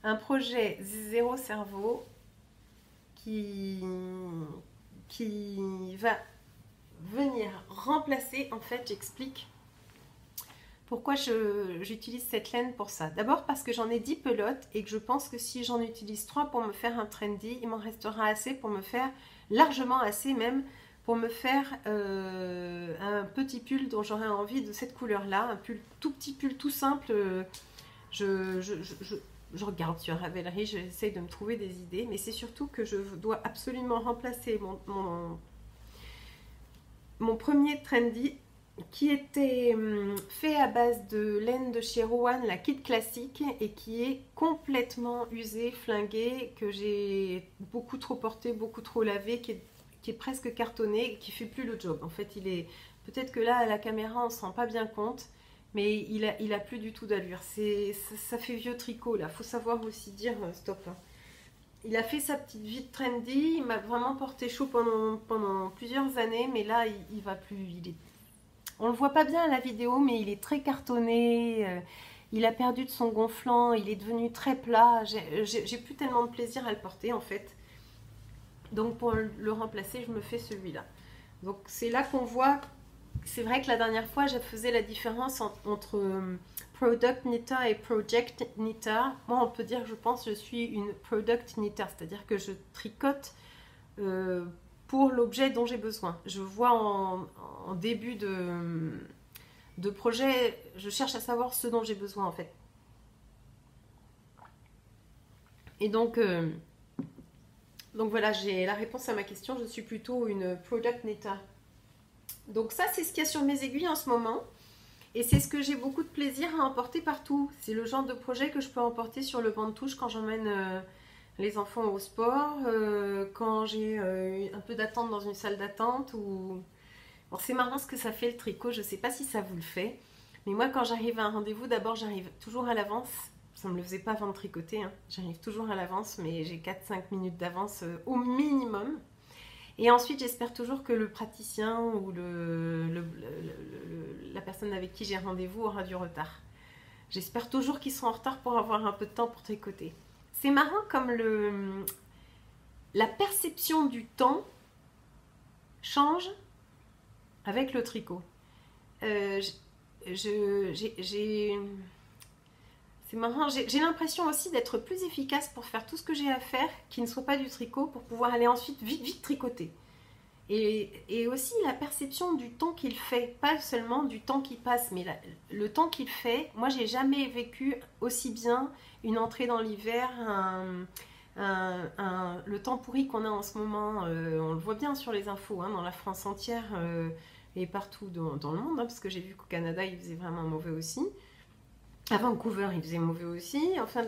Un projet zéro cerveau qui va venir remplacer, en fait, j'explique pourquoi j'utilise cette laine pour ça. D'abord parce que j'en ai 10 pelotes et que je pense que si j'en utilise 3 pour me faire un trendy, il m'en restera assez pour me faire, largement assez même, pour me faire un petit pull dont j'aurais envie de cette couleur-là, un pull, tout petit pull tout simple. Je regarde sur Ravelry, j'essaie de me trouver des idées, mais c'est surtout que je dois absolument remplacer mon premier trendy qui était fait à base de laine de chez Rowan, la kit classique, et qui est complètement usé, flingué, que j'ai beaucoup trop porté, beaucoup trop lavé, qui est presque cartonné, et qui fait plus le job. En fait, peut-être que là, à la caméra, on ne se rend pas bien compte, mais il a plus du tout d'allure. Ça fait vieux tricot là. Faut savoir aussi dire stop. Il a fait sa petite vie de trendy. Il m'a vraiment porté chaud pendant plusieurs années, mais là il va plus. On le voit pas bien à la vidéo, mais il est très cartonné. Il a perdu de son gonflant. Il est devenu très plat. J'ai plus tellement de plaisir à le porter en fait. Donc pour le remplacer, je me fais celui-là. Donc c'est là qu'on voit. C'est vrai que la dernière fois, je faisais la différence entre Product Knitter et Project Knitter. Moi, on peut dire, je pense, je suis une Product Knitter, c'est-à-dire que je tricote pour l'objet dont j'ai besoin. Je vois en début de projet, je cherche à savoir ce dont j'ai besoin, en fait. Et donc voilà, j'ai la réponse à ma question. Je suis plutôt une Product Knitter. Donc ça, c'est ce qu'il y a sur mes aiguilles en ce moment. Et c'est ce que j'ai beaucoup de plaisir à emporter partout. C'est le genre de projet que je peux emporter sur le banc de touche quand j'emmène les enfants au sport, quand j'ai un peu d'attente dans une salle d'attente. Bon, c'est marrant ce que ça fait le tricot. Je ne sais pas si ça vous le fait. Mais moi, quand j'arrive à un rendez-vous, d'abord, j'arrive toujours à l'avance. ça me le faisait pas avant de tricoter, hein. J'arrive toujours à l'avance, mais j'ai 4-5 minutes d'avance au minimum. Et ensuite, j'espère toujours que le praticien ou la personne avec qui j'ai rendez-vous aura du retard. J'espère toujours qu'ils sont en retard pour avoir un peu de temps pour tricoter. C'est marrant comme la perception du temps change avec le tricot. C'est marrant, j'ai l'impression aussi d'être plus efficace pour faire tout ce que j'ai à faire qui ne soit pas du tricot pour pouvoir aller ensuite vite tricoter. Et aussi la perception du temps qu'il fait, pas seulement du temps qui passe, mais le temps qu'il fait. Moi, j'ai jamais vécu aussi bien une entrée dans l'hiver, le temps pourri qu'on a en ce moment. On le voit bien sur les infos, hein, dans la France entière et partout dans le monde, hein, parce que j'ai vu qu'au Canada, il faisait vraiment mauvais aussi. À Vancouver, il faisait mauvais aussi. Enfin,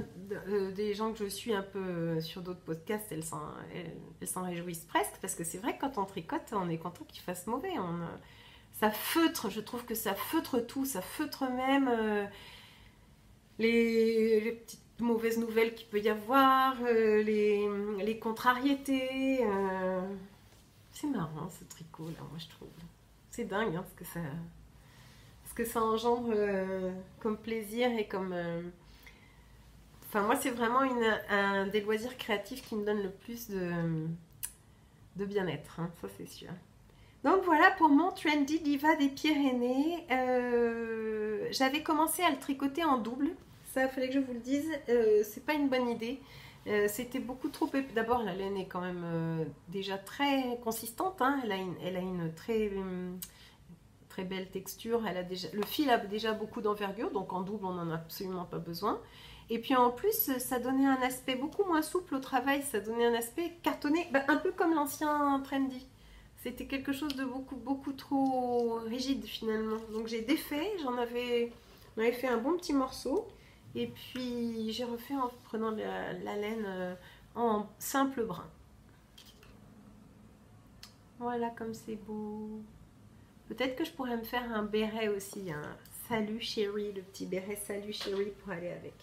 des gens que je suis un peu sur d'autres podcasts, elles s'en réjouissent presque, parce que c'est vrai que quand on tricote, on est content qu'il fasse mauvais. Ça feutre, je trouve que ça feutre tout, ça feutre même les petites mauvaises nouvelles qu'il peut y avoir, les contrariétés. C'est marrant ce tricot là, moi je trouve. C'est dingue, hein, ce que ça engendre comme plaisir et comme... Enfin, moi, c'est vraiment un des loisirs créatifs qui me donne le plus de bien-être, hein, ça c'est sûr. Donc voilà pour mon Trendy Diva des Pyrénées. J'avais commencé à le tricoter en double. Ça, il fallait que je vous le dise. C'est pas une bonne idée. C'était beaucoup trop épais. D'abord, la laine est quand même déjà très consistante, hein. Elle a une très belle texture. Le fil a déjà beaucoup d'envergure, donc en double, on n'en a absolument pas besoin. Et puis en plus, ça donnait un aspect beaucoup moins souple au travail. Ça donnait un aspect cartonné, un peu comme l'ancien Trendy. C'était quelque chose de beaucoup trop rigide finalement. Donc j'ai défait, j'en avais fait un bon petit morceau. Et puis j'ai refait en prenant la laine en simple brun. Voilà comme c'est beau. Peut-être que je pourrais me faire un béret aussi, un salut chérie, le petit béret salut chérie pour aller avec.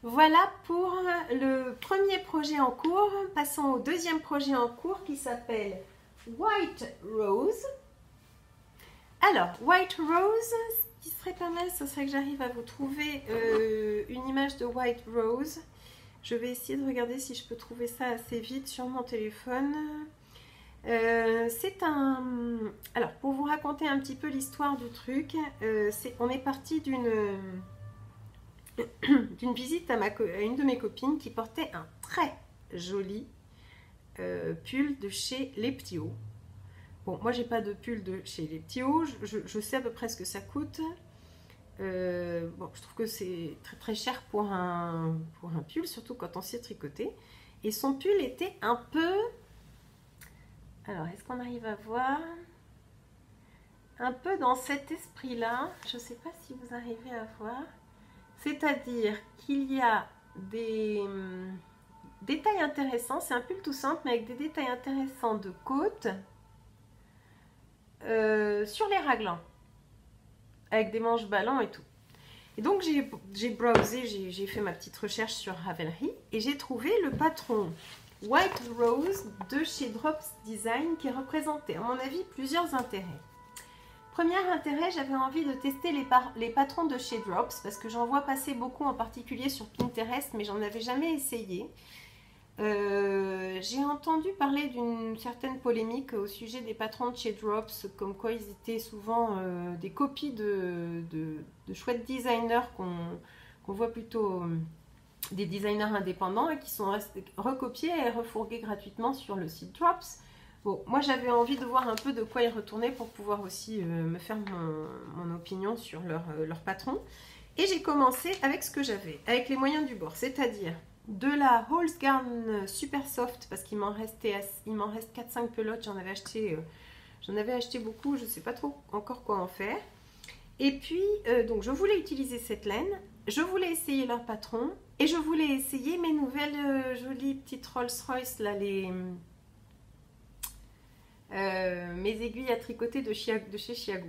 Voilà pour le premier projet en cours. Passons au deuxième projet en cours qui s'appelle White Rose. Alors, White Rose, ce qui serait pas mal, ce serait que j'arrive à vous trouver une image de White Rose. Je vais essayer de regarder si je peux trouver ça assez vite sur mon téléphone. C'est un... Alors, pour vous raconter un petit peu l'histoire du truc, on est parti d'une visite à une de mes copines qui portait un très joli pull de chez Les Petits Hauts. Bon, moi j'ai pas de pull de chez Les Petits Hauts, je sais à peu près ce que ça coûte. Bon, je trouve que c'est très cher pour un pull, surtout quand on sait tricoter. Et son pull était un peu... Alors, est-ce qu'on arrive à voir? Un peu dans cet esprit-là, je ne sais pas si vous arrivez à voir. C'est-à-dire qu'il y a des détails intéressants. C'est un pull tout simple, mais avec des détails intéressants de côte sur les raglans, avec des manches ballants et tout. Et donc j'ai browsé, j'ai fait ma petite recherche sur Ravelry et j'ai trouvé le patron White Rose de chez Drops Design qui représentait, à mon avis, plusieurs intérêts. Premier intérêt, j'avais envie de tester les patrons de chez Drops parce que j'en vois passer beaucoup, en particulier sur Pinterest, mais j'en avais jamais essayé. J'ai entendu parler d'une certaine polémique au sujet des patrons de chez Drops, comme quoi ils étaient souvent des copies de chouettes designers qu'on voit plutôt des designers indépendants et qui sont recopiés et refourgués gratuitement sur le site Drops. Bon, moi j'avais envie de voir un peu de quoi ils retournaient pour pouvoir aussi me faire mon opinion sur leur patron. Et j'ai commencé avec ce que j'avais, avec les moyens du bord, c'est-à-dire de la Holzgarn Super Soft, parce qu'il m'en reste 4-5 pelotes, j'en avais acheté beaucoup, je ne sais pas trop encore quoi en faire. Et puis, donc je voulais utiliser cette laine, je voulais essayer leur patron, et je voulais essayer mes nouvelles jolies petites Rolls-Royce, là, mes aiguilles à tricoter de chez Chiago.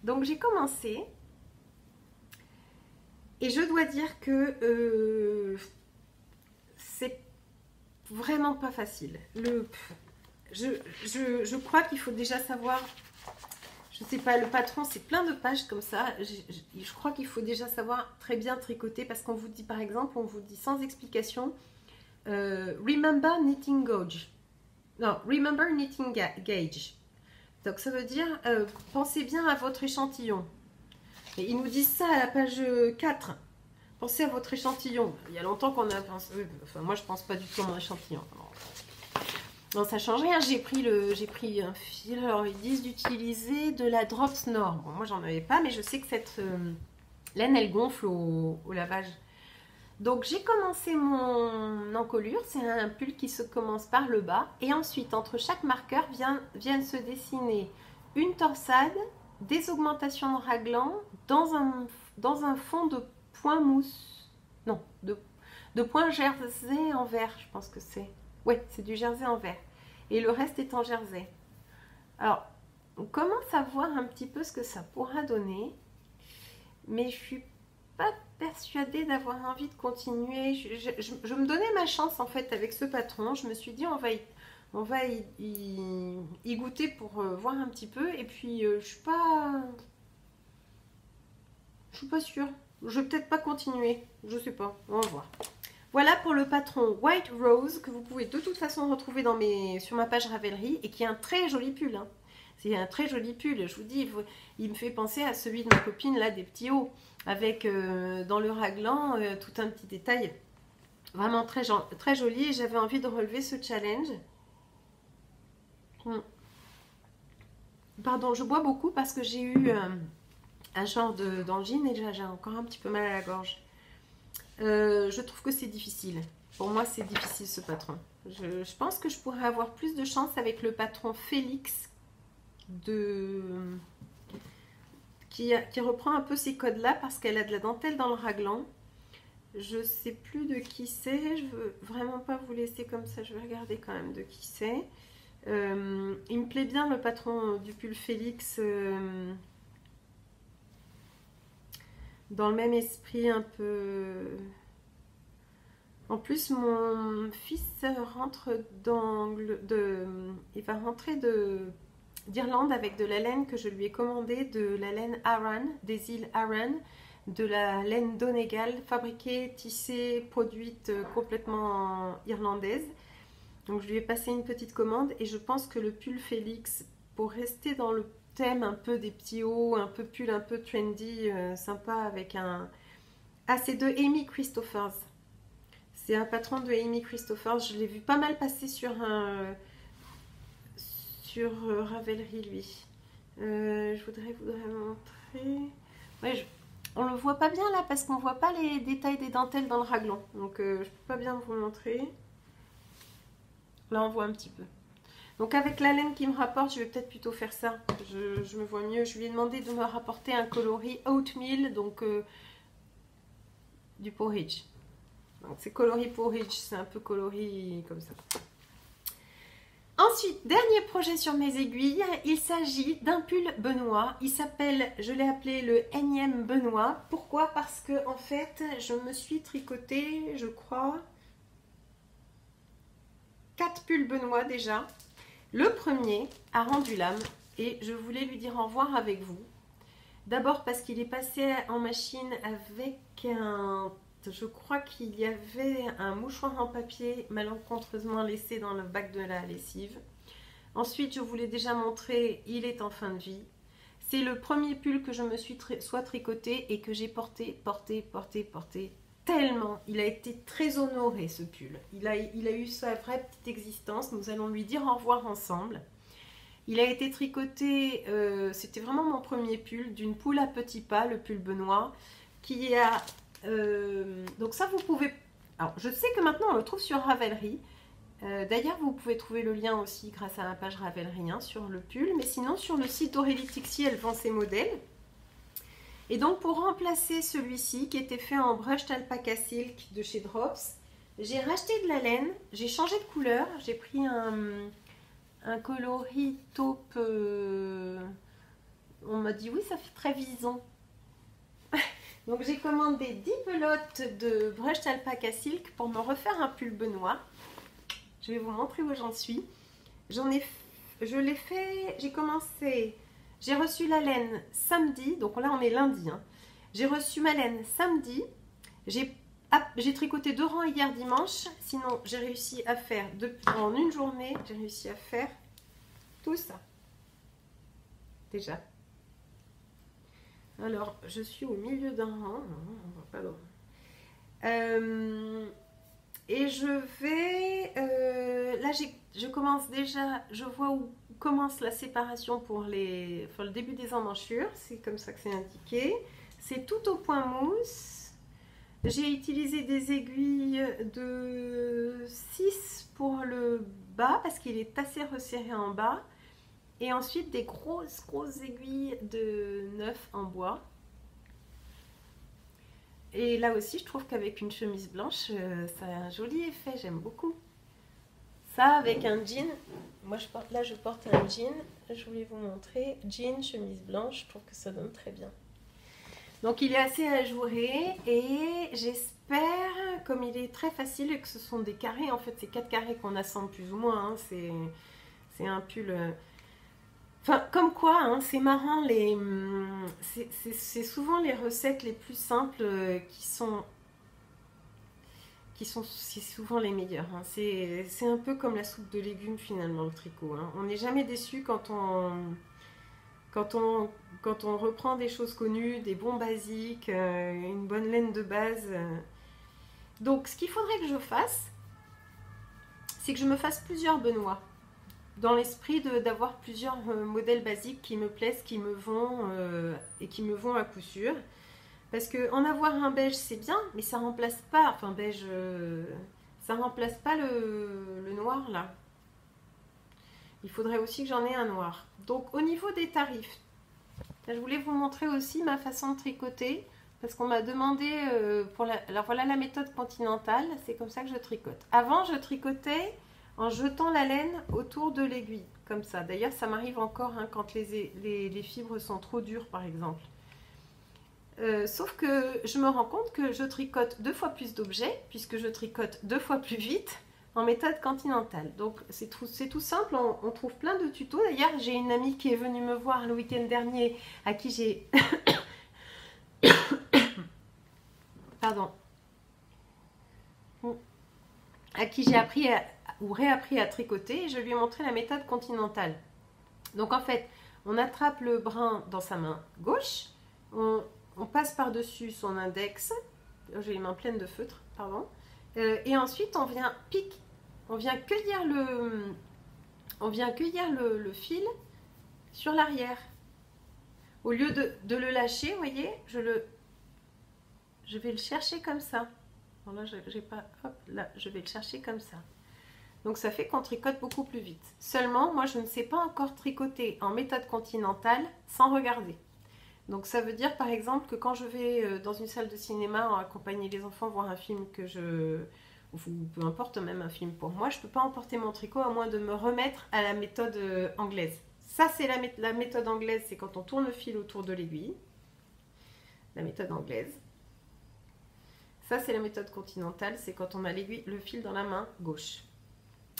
Donc j'ai commencé. Et je dois dire que c'est vraiment pas facile. Je crois qu'il faut déjà savoir, je sais pas, le patron c'est plein de pages comme ça, je crois qu'il faut déjà savoir très bien tricoter parce qu'on vous dit par exemple, on vous dit sans explication, remember knitting gauge. Non, remember knitting gauge. Donc ça veut dire, pensez bien à votre échantillon. Et ils nous disent ça à la page 4. Pensez à votre échantillon. Il y a longtemps qu'on a pensé. Enfin, moi, je pense pas du tout à mon échantillon. Non, ça change rien. J'ai pris un fil. Alors, ils disent d'utiliser de la Drops Nord. Bon, moi, j'en avais pas, mais je sais que cette laine, elle gonfle au lavage. Donc, j'ai commencé mon encolure. C'est un pull qui se commence par le bas. Et ensuite, entre chaque marqueur, viennent se dessiner une torsade, des augmentations de raglan dans un fond de point mousse. Non, de point jersey en vert, je pense que c'est. Ouais, c'est du jersey en vert. Et le reste est en jersey. Alors, on commence à voir un petit peu ce que ça pourra donner. Mais je suis pas persuadée d'avoir envie de continuer. Je me donnais ma chance en fait avec ce patron. Je me suis dit on va y goûter pour voir un petit peu. Et puis je suis pas sûre. Je vais peut-être pas continuer. Je sais pas. On va voir. Voilà pour le patron White Rose que vous pouvez de toute façon retrouver sur ma page Ravelry et qui est un très joli pull. Hein. C'est un très joli pull. Je vous dis, il me fait penser à celui de ma copine là des petits hauts avec dans le raglan tout un petit détail vraiment très, très joli et j'avais envie de relever ce challenge. Pardon, je bois beaucoup parce que j'ai eu un genre d'angine et j'ai encore un petit peu mal à la gorge. Je trouve que c'est difficile. Pour moi, c'est difficile ce patron. Je pense que je pourrais avoir plus de chance avec le patron Félix qui reprend un peu ces codes-là parce qu'elle a de la dentelle dans le raglan. Je sais plus de qui c'est. Je veux vraiment pas vous laisser comme ça. Je vais regarder quand même de qui c'est. Il me plaît bien le patron du pull Félix. Dans le même esprit un peu. En plus, mon fils rentre il va rentrer d'Irlande avec de la laine que je lui ai commandée, de la laine Aran, des îles Aran, de la laine Donegal, fabriquée, tissée, produite complètement irlandaise. Donc je lui ai passé une petite commande et je pense que le pull Félix, pour rester dans le thème un peu des petits hauts, un peu pull, un peu trendy, sympa avec un... Ah, c'est de Amy Christophers. C'est un patron de Amy Christophers. Je l'ai vu pas mal passer sur Ravelry, lui. Je voudrais montrer. Ouais, on le voit pas bien là parce qu'on voit pas les détails des dentelles dans le raglan. Donc je peux pas bien vous montrer. Là on voit un petit peu. Donc avec la laine qui me rapporte, je vais peut-être plutôt faire ça. Je me vois mieux. Je lui ai demandé de me rapporter un coloris oatmeal, donc du porridge. Donc c'est coloris porridge, c'est un peu coloris comme ça. Ensuite, dernier projet sur mes aiguilles, il s'agit d'un pull Benoît. Il s'appelle, je l'ai appelé le énième Benoît. Pourquoi? Parce que en fait, je me suis tricoté, je crois, 4 pulls Benoît déjà. Le premier a rendu l'âme et je voulais lui dire au revoir avec vous. D'abord parce qu'il est passé en machine avec un... Je crois qu'il y avait un mouchoir en papier malencontreusement laissé dans le bac de la lessive. Ensuite, je vous l'ai déjà montré, il est en fin de vie. C'est le premier pull que je me suis tricoté et que j'ai porté tellement. Il a été très honoré ce pull. Il a eu sa vraie petite existence. Nous allons lui dire au revoir ensemble. Il a été tricoté, c'était vraiment mon premier pull, d'une poule à petits pas, le pull Benoît, qui a... donc ça vous pouvez... Alors je sais que maintenant on le trouve sur Ravelry. D'ailleurs vous pouvez trouver le lien aussi grâce à la page Ravelry hein, sur le pull. Mais sinon sur le site d'Aurélie Tixi elle vend ses modèles. Et donc pour remplacer celui-ci qui était fait en brushed alpaca silk de chez Drops, j'ai racheté de la laine, j'ai changé de couleur, j'ai pris un coloris taupe... on m'a dit oui ça fait très vison. Donc j'ai commandé 10 pelotes de Brushed Alpaca Silk pour me refaire un pull benoît. Je vais vous montrer où j'en suis. Je l'ai fait, j'ai reçu la laine samedi, donc là on est lundi. Hein. J'ai reçu ma laine samedi, j'ai tricoté 2 rangs hier dimanche, sinon j'ai réussi à faire, en une journée, j'ai réussi à faire tout ça. Déjà. Alors, je suis au milieu d'un rang, on voit pas loin. Et je vais, là je commence déjà, je vois où commence la séparation pour le début des emmanchures, c'est comme ça que c'est indiqué. C'est tout au point mousse. J'ai utilisé des aiguilles de 6 pour le bas parce qu'il est assez resserré en bas. Et ensuite des grosses aiguilles de 9 en bois. Et là aussi, je trouve qu'avec une chemise blanche, ça a un joli effet, j'aime beaucoup. Ça, avec un jean, moi je porte un jean, je voulais vous montrer, jean, chemise blanche, je trouve que ça donne très bien. Donc il est assez ajouré et j'espère, comme il est très facile et que ce sont des carrés, en fait c'est 4 carrés qu'on assemble plus ou moins, hein, c'est un pull... Enfin, comme quoi, hein, c'est marrant, c'est souvent les recettes les plus simples c'est souvent les meilleures. Hein. C'est un peu comme la soupe de légumes finalement, le tricot. Hein. On n'est jamais déçu quand on reprend des choses connues, des bons basiques, une bonne laine de base. Donc, ce qu'il faudrait que je fasse, c'est que je me fasse plusieurs benoîts. Dans l'esprit d'avoir plusieurs modèles basiques qui me plaisent, qui me vont et qui me vont à coup sûr. Parce que en avoir un beige c'est bien, mais ça remplace pas, enfin beige, ça remplace pas le noir là. Il faudrait aussi que j'en ai un noir. Donc au niveau des tarifs, là, je voulais vous montrer aussi ma façon de tricoter. Parce qu'on m'a demandé, alors voilà la méthode continentale, c'est comme ça que je tricote. Avant je tricotais en jetant la laine autour de l'aiguille, comme ça. D'ailleurs, ça m'arrive encore hein, quand les fibres sont trop dures, par exemple. Sauf que je me rends compte que je tricote 2 fois plus d'objets, puisque je tricote 2 fois plus vite en méthode continentale. Donc, c'est tout simple, on trouve plein de tutos. D'ailleurs, j'ai une amie qui est venue me voir le week-end dernier, à qui j'ai... Pardon. À qui j'ai appris ou réappris à tricoter et je lui ai montré la méthode continentale. Donc en fait, on attrape le brin dans sa main gauche, on passe par-dessus son index, j'ai les mains pleines de feutre, pardon, et ensuite on vient cueillir le fil sur l'arrière. Au lieu de le lâcher, vous voyez, je vais le chercher comme ça. Bon là, j'ai pas, hop, là, je vais le chercher comme ça. Donc ça fait qu'on tricote beaucoup plus vite. Seulement, moi je ne sais pas encore tricoter en méthode continentale sans regarder. Donc ça veut dire par exemple que quand je vais dans une salle de cinéma accompagner les enfants voir un film ou peu importe, même un film pour moi, je ne peux pas emporter mon tricot à moins de me remettre à la méthode anglaise. Ça c'est la méthode anglaise, c'est quand on tourne le fil autour de l'aiguille. La méthode anglaise. Ça c'est la méthode continentale, c'est quand on a le fil dans la main gauche.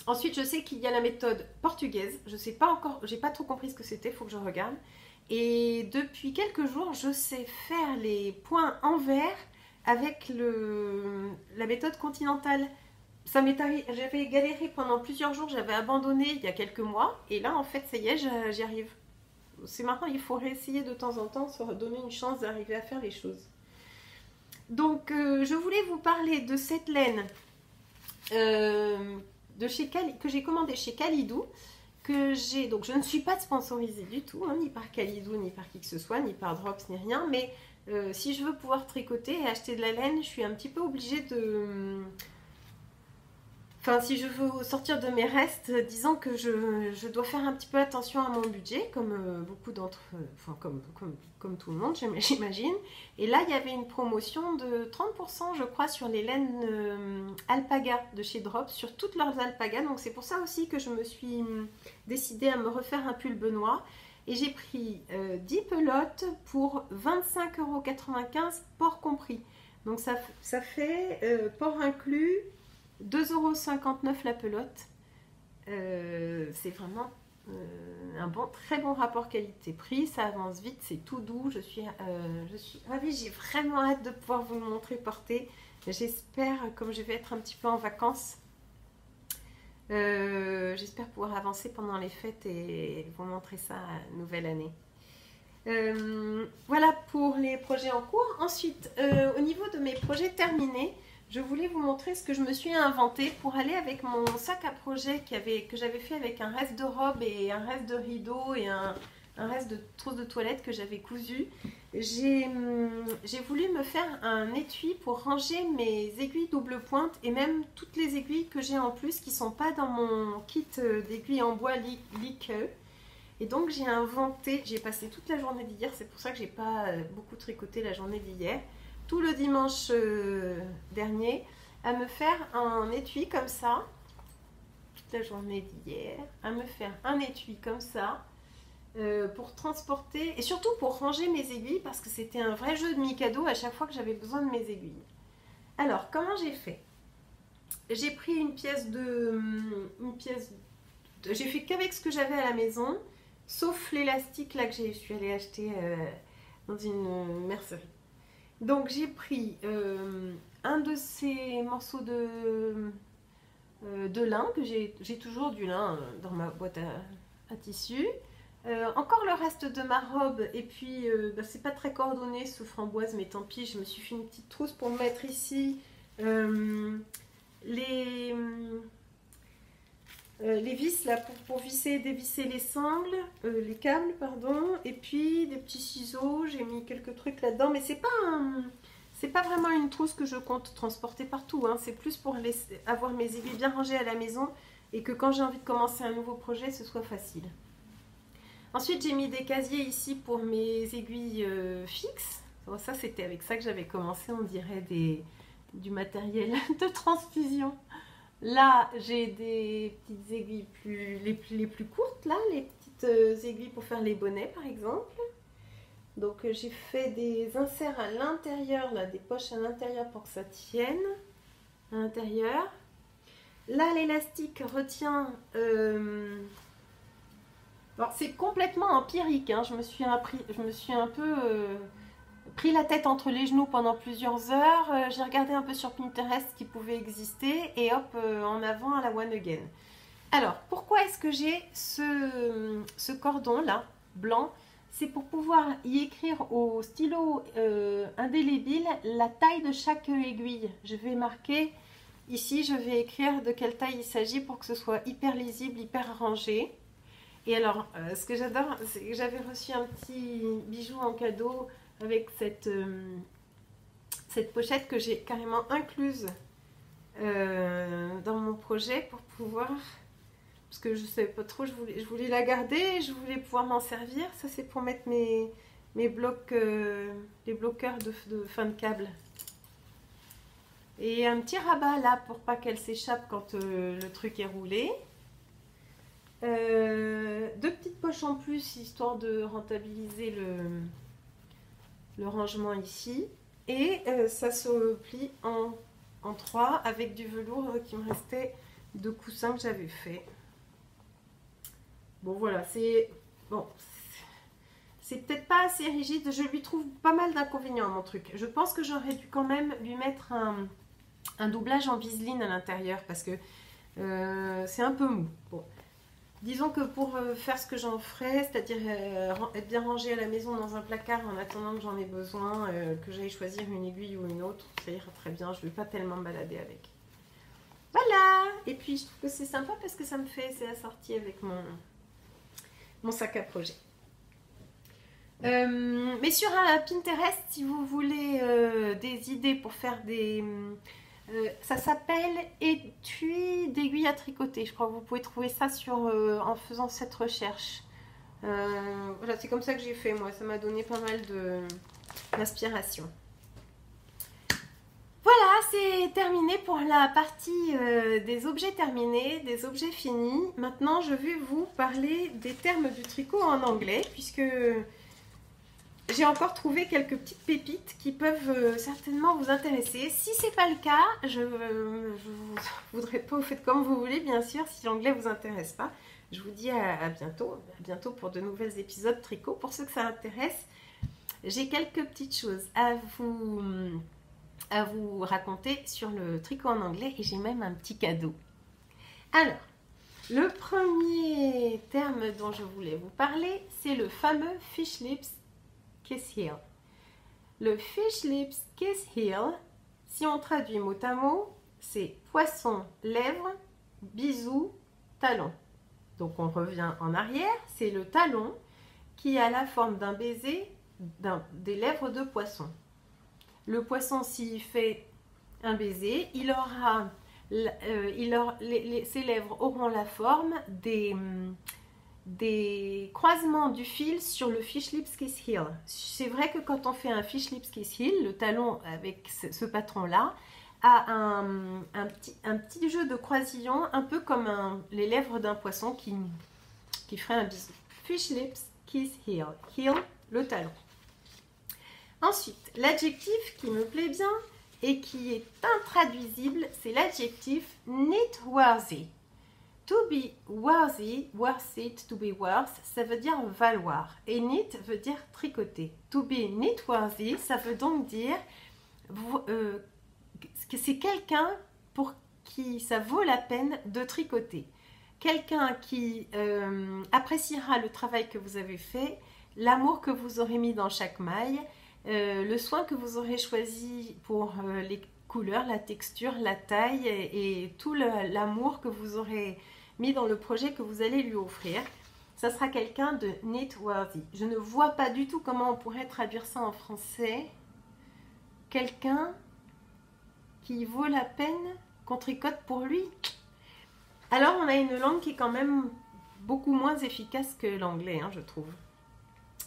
Ensuite, je sais qu'il y a la méthode portugaise. Je ne sais pas encore, j'ai pas trop compris ce que c'était, il faut que je regarde. Et depuis quelques jours, je sais faire les points envers avec la méthode continentale. Ça m'est arrivé, j'avais galéré pendant plusieurs jours, j'avais abandonné il y a quelques mois. Et là, en fait, ça y est, j'y arrive. C'est marrant, il faut réessayer de temps en temps, se redonner une chance d'arriver à faire les choses. Donc, je voulais vous parler de cette laine que j'ai commandé chez Kalidou, donc je ne suis pas sponsorisée du tout, hein, ni par Kalidou, ni par qui que ce soit, ni par Drops, ni rien, mais si je veux pouvoir tricoter et acheter de la laine, je suis un petit peu obligée de... Enfin, si je veux sortir de mes restes, disons que je dois faire un petit peu attention à mon budget, comme beaucoup d'entre... Enfin, comme tout le monde, j'imagine. Et là, il y avait une promotion de 30%, je crois, sur les laines alpaga de chez Drops, sur toutes leurs alpagas. Donc, c'est pour ça aussi que je me suis décidée à me refaire un pull benoît. Et j'ai pris 10 pelotes pour 25,95 € port compris. Donc ça fait port inclus 2,59 € la pelote. C'est vraiment un très bon rapport qualité-prix. Ça avance vite, c'est tout doux. Je suis ravie, j'ai vraiment hâte de pouvoir vous le montrer porter. J'espère, comme je vais être un petit peu en vacances, j'espère pouvoir avancer pendant les fêtes et vous montrer ça à nouvelle année. Voilà pour les projets en cours. Ensuite, au niveau de mes projets terminés, je voulais vous montrer ce que je me suis inventé pour aller avec mon sac à projet que j'avais fait avec un reste de robe et un reste de rideau et un reste de trousse de toilette que j'avais cousu. J'ai voulu me faire un étui pour ranger mes aiguilles double pointe et même toutes les aiguilles que j'ai en plus qui ne sont pas dans mon kit d'aiguilles en bois Leek. Et donc j'ai passé toute la journée d'hier, c'est pour ça que j'ai pas beaucoup tricoté la journée d'hier, tout le dimanche dernier, à me faire un étui comme ça, toute la journée d'hier, à me faire un étui comme ça, pour transporter et surtout pour ranger mes aiguilles parce que c'était un vrai jeu de Mikado à chaque fois que j'avais besoin de mes aiguilles. Alors comment j'ai fait? J'ai pris j'ai fait qu'avec ce que j'avais à la maison, sauf l'élastique là que je suis allée acheter dans une mercerie. Donc j'ai pris un de ces morceaux de lin, que j'ai toujours du lin dans ma boîte à tissu. Encore le reste de ma robe, et puis c'est pas très coordonné ce framboise, mais tant pis, je me suis fait une petite trousse pour mettre ici les vis là pour visser et dévisser les sangles, les câbles pardon, et puis des petits ciseaux, j'ai mis quelques trucs là-dedans, mais c'est pas vraiment une trousse que je compte transporter partout, hein. C'est plus pour avoir mes aiguilles bien rangées à la maison et que quand j'ai envie de commencer un nouveau projet, ce soit facile. Ensuite, j'ai mis des casiers ici pour mes aiguilles fixes. Bon, ça, c'était avec ça que j'avais commencé, on dirait du matériel de transfusion. Là, j'ai des petites aiguilles les plus courtes, là, les petites aiguilles pour faire les bonnets, par exemple. Donc, j'ai fait des inserts à l'intérieur, là, des poches à l'intérieur pour que ça tienne à l'intérieur. Là, l'élastique retient... Alors, c'est complètement empirique, hein. Je me suis un peu pris la tête entre les genoux pendant plusieurs heures. J'ai regardé un peu sur Pinterest ce qui pouvait exister et hop, en avant à la one again. Alors, pourquoi est-ce que j'ai ce cordon là, blanc? C'est pour pouvoir y écrire au stylo indélébile la taille de chaque aiguille. Je vais marquer ici, je vais écrire de quelle taille il s'agit pour que ce soit hyper lisible, hyper rangé. Et alors, ce que j'adore, c'est que j'avais reçu un petit bijou en cadeau avec cette pochette que j'ai carrément incluse dans mon projet pour pouvoir... Parce que je ne savais pas trop, je voulais la garder, je voulais pouvoir m'en servir. Ça, c'est pour mettre mes blocs, les bloqueurs de fin de câble. Et un petit rabat là pour pas qu'elle s'échappe quand le truc est roulé. Deux petites poches en plus histoire de rentabiliser le rangement ici, et ça se plie en trois avec du velours qui me restait de coussins que j'avais fait. Bon voilà, c'est peut-être pas assez rigide, je lui trouve pas mal d'inconvénients mon truc. Je pense que j'aurais dû quand même lui mettre un doublage en biseline à l'intérieur parce que c'est un peu mou. Bon. Disons que pour faire ce que j'en ferais, c'est-à-dire être bien rangé à la maison dans un placard en attendant que j'en ai besoin, que j'aille choisir une aiguille ou une autre, ça ira très bien, je ne vais pas tellement me balader avec. Voilà! Et puis je trouve que c'est sympa parce que ça me fait, c'est assorti avec mon sac à projet. Mais sur Pinterest, si vous voulez des idées pour faire des... ça s'appelle étui d'aiguille à tricoter. Je crois que vous pouvez trouver ça en faisant cette recherche. Voilà, c'est comme ça que j'ai fait moi. Ça m'a donné pas mal d'inspiration. Voilà, c'est terminé pour la partie des objets terminés, des objets finis. Maintenant, je vais vous parler des termes du tricot en anglais, puisque j'ai encore trouvé quelques petites pépites qui peuvent certainement vous intéresser. Si ce n'est pas le cas, je vous voudrais pas, vous faites comme vous voulez, bien sûr, si l'anglais ne vous intéresse pas. Je vous dis à bientôt pour de nouveaux épisodes tricot. Pour ceux que ça intéresse, j'ai quelques petites choses à vous raconter sur le tricot en anglais et j'ai même un petit cadeau. Alors, le premier terme dont je voulais vous parler, c'est le fameux fish lips kiss heel. Le fish lips kiss heel, si on traduit mot à mot, c'est poisson, lèvres, bisou, talon. Donc on revient en arrière, c'est le talon qui a la forme d'un baiser des lèvres de poisson. Le poisson, s'il fait un baiser, ses lèvres auront la forme des croisements du fil sur le fish lips kiss heel. C'est vrai que quand on fait un fish lips kiss heel, le talon avec ce patron-là a un petit jeu de croisillon, un peu comme les lèvres d'un poisson qui ferait un bisou. Fish lips kiss heel. Heel, le talon. Ensuite, l'adjectif qui me plaît bien et qui est intraduisible, c'est l'adjectif knit-worthy. To be worthy, worth it, to be worth, ça veut dire valoir. Et knit veut dire tricoter. To be knit-worthy, ça veut donc dire que c'est quelqu'un pour qui ça vaut la peine de tricoter. Quelqu'un qui appréciera le travail que vous avez fait, l'amour que vous aurez mis dans chaque maille, le soin que vous aurez choisi pour les couleurs, la texture, la taille et tout l'amour que vous aurez mis dans le projet que vous allez lui offrir. Ça sera quelqu'un de knit-worthy. Je ne vois pas du tout comment on pourrait traduire ça en français. Quelqu'un qui vaut la peine qu'on tricote pour lui. Alors on a une langue qui est quand même beaucoup moins efficace que l'anglais, je trouve.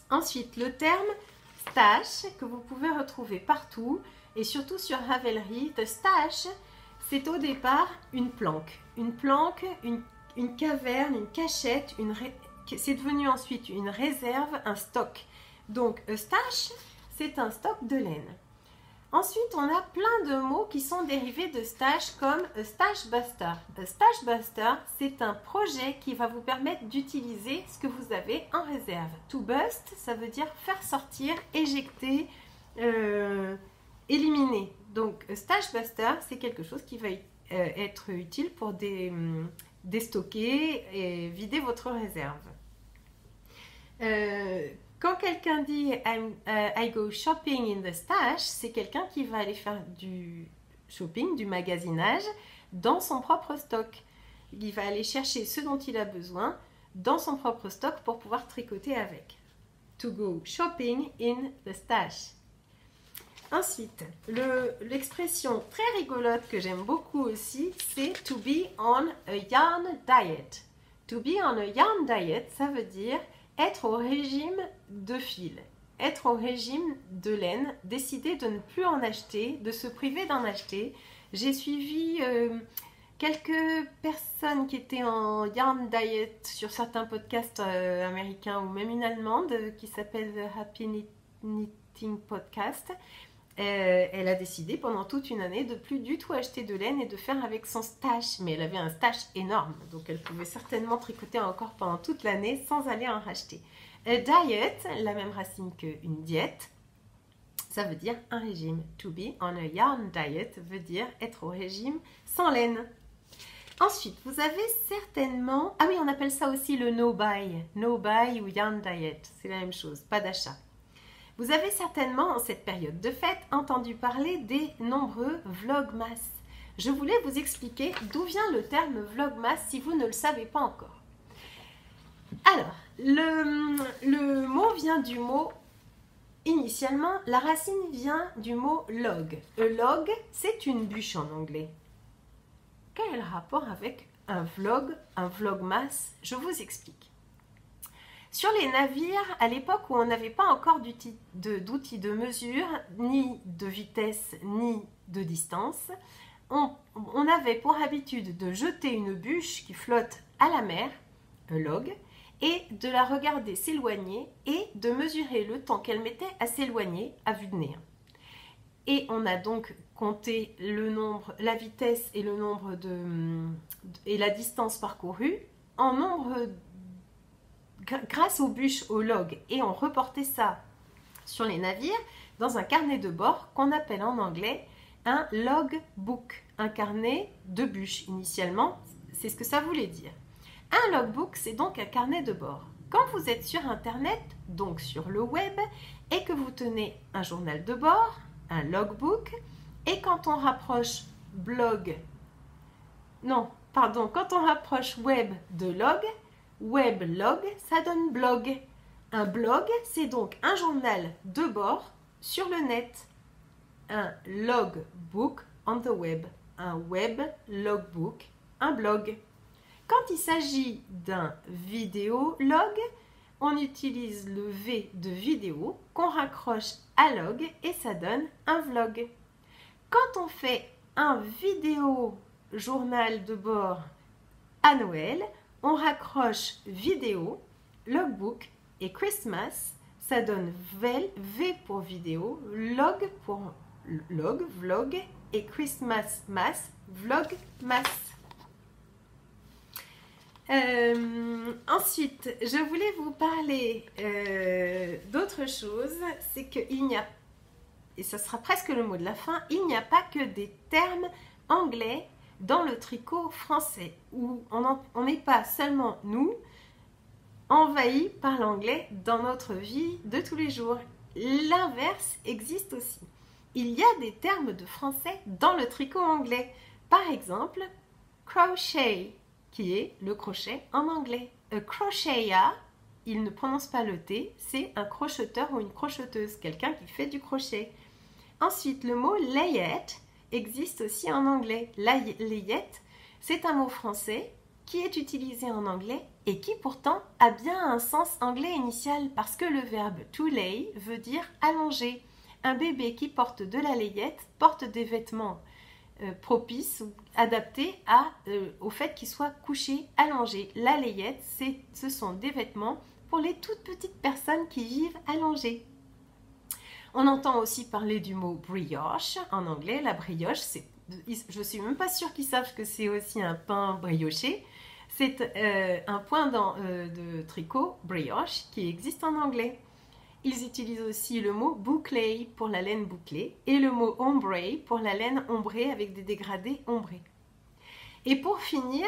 Ensuite, le terme stash, que vous pouvez retrouver partout, et surtout sur Ravelry. The stash, c'est au départ une planque. Une planque, une caverne, une cachette, c'est devenu ensuite une réserve, un stock. Donc, a stash, c'est un stock de laine. Ensuite, on a plein de mots qui sont dérivés de stash, comme a stash buster. A stash buster, c'est un projet qui va vous permettre d'utiliser ce que vous avez en réserve. To bust, ça veut dire faire sortir, éjecter, éliminer. Donc, a stash buster, c'est quelque chose qui va être utile pour déstocker et vider votre réserve. Quand quelqu'un dit I go shopping in the stash, c'est quelqu'un qui va aller faire du shopping, du magasinage dans son propre stock. Il va aller chercher ce dont il a besoin dans son propre stock pour pouvoir tricoter avec. To go shopping in the stash. Ensuite, l'expression très rigolote que j'aime beaucoup aussi, c'est to be on a yarn diet. To be on a yarn diet, ça veut dire être au régime de fil, être au régime de laine, décider de ne plus en acheter, de se priver d'en acheter. J'ai suivi quelques personnes qui étaient en yarn diet sur certains podcasts américains ou même une allemande qui s'appelle The Happy Knitting Podcast. Elle a décidé pendant toute une année de plus du tout acheter de laine et de faire avec son stash. Mais elle avait un stash énorme, donc elle pouvait certainement tricoter encore pendant toute l'année sans aller en racheter. A diet, la même racine qu'une diète, ça veut dire un régime. To be on a yarn diet veut dire être au régime sans laine. Ensuite, vous avez certainement... Ah oui, on appelle ça aussi le no-buy. No-buy ou yarn diet, c'est la même chose, pas d'achat. Vous avez certainement, en cette période de fête, entendu parler des nombreux vlogmas. Je voulais vous expliquer d'où vient le terme vlogmas si vous ne le savez pas encore. Alors, le mot vient du mot, initialement, la racine vient du mot log. A log, c'est une bûche en anglais. Quel est le rapport avec un vlog, un vlogmas? Je vous explique. Sur les navires, à l'époque où on n'avait pas encore d'outils de mesure, ni de vitesse, ni de distance, on avait pour habitude de jeter une bûche qui flotte à la mer, un log, et de la regarder s'éloigner et de mesurer le temps qu'elle mettait à s'éloigner à vue de nez. Et on a donc compté le nombre, la vitesse et le nombre et la distance parcourue en nombre grâce aux bûches, au log, et on reportait ça sur les navires dans un carnet de bord qu'on appelle en anglais un logbook, un carnet de bûches initialement, c'est ce que ça voulait dire. Un logbook, c'est donc un carnet de bord. Quand vous êtes sur Internet, donc sur le web, et que vous tenez un journal de bord, un logbook, et quand on rapproche quand on rapproche web de log, weblog, ça donne blog. Un blog, c'est donc un journal de bord sur le net. Un logbook on the web. Un web logbook, un blog. Quand il s'agit d'un vidéolog, on utilise le V de vidéo qu'on raccroche à log et ça donne un vlog. Quand on fait un vidéo journal de bord à Noël, on raccroche vidéo, logbook et Christmas, ça donne V pour vidéo, log pour log, vlog et Christmas mass, vlog mass. Ensuite, je voulais vous parler d'autre chose, c'est qu'il n'y a, et ça sera presque le mot de la fin, il n'y a pas que des termes anglais dans le tricot français, où on n'est pas seulement nous, envahis par l'anglais dans notre vie de tous les jours. L'inverse existe aussi. Il y a des termes de français dans le tricot anglais. Par exemple, crochet, qui est le crochet en anglais. A crocheter, il ne prononce pas le T, c'est un crocheteur ou une crocheteuse, quelqu'un qui fait du crochet. Ensuite, le mot layette existe aussi en anglais. Layette, c'est un mot français qui est utilisé en anglais et qui pourtant a bien un sens anglais initial parce que le verbe to lay veut dire allonger. Un bébé qui porte de la layette porte des vêtements propices ou adaptés au fait qu'il soit couché, allongé. La layette, ce sont des vêtements pour les toutes petites personnes qui vivent allongées. On entend aussi parler du mot brioche en anglais. La brioche, je ne suis même pas sûre qu'ils savent que c'est aussi un pain brioché. C'est un point de tricot, brioche, qui existe en anglais. Ils utilisent aussi le mot bouclé pour la laine bouclée et le mot ombre pour la laine ombrée avec des dégradés ombrés. Et pour finir,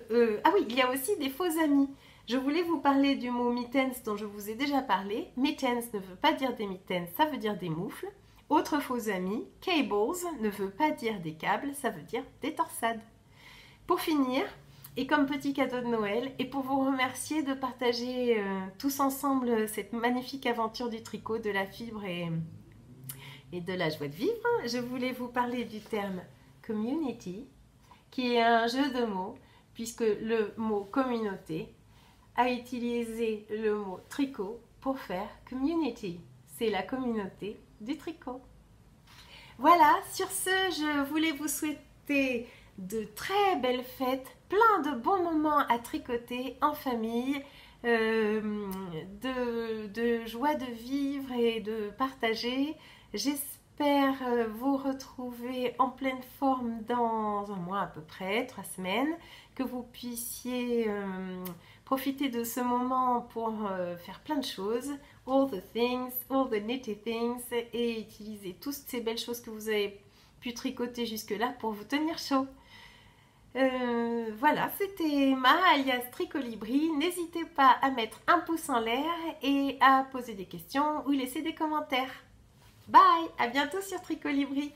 il y a aussi des faux amis. Je voulais vous parler du mot mittens dont je vous ai déjà parlé. Mittens ne veut pas dire des mitaines, ça veut dire des moufles. Autre faux ami, cables ne veut pas dire des câbles, ça veut dire des torsades. Pour finir, et comme petit cadeau de Noël, et pour vous remercier de partager tous ensemble cette magnifique aventure du tricot, de la fibre et de la joie de vivre, je voulais vous parler du terme community, qui est un jeu de mots, puisque le mot communauté a utilisé le mot tricot pour faire community. C'est la communauté du tricot. Voilà, sur ce, je voulais vous souhaiter de très belles fêtes, plein de bons moments à tricoter en famille, de joie de vivre et de partager. J'espère vous retrouver en pleine forme dans un mois à peu près, 3 semaines, que vous puissiez profiter de ce moment pour faire plein de choses, all the nitty things, et utiliser toutes ces belles choses que vous avez pu tricoter jusque-là pour vous tenir chaud. Voilà, c'était Emma alias Tricolibri. N'hésitez pas à mettre un pouce en l'air et à poser des questions ou laisser des commentaires. Bye, à bientôt sur Tricolibri.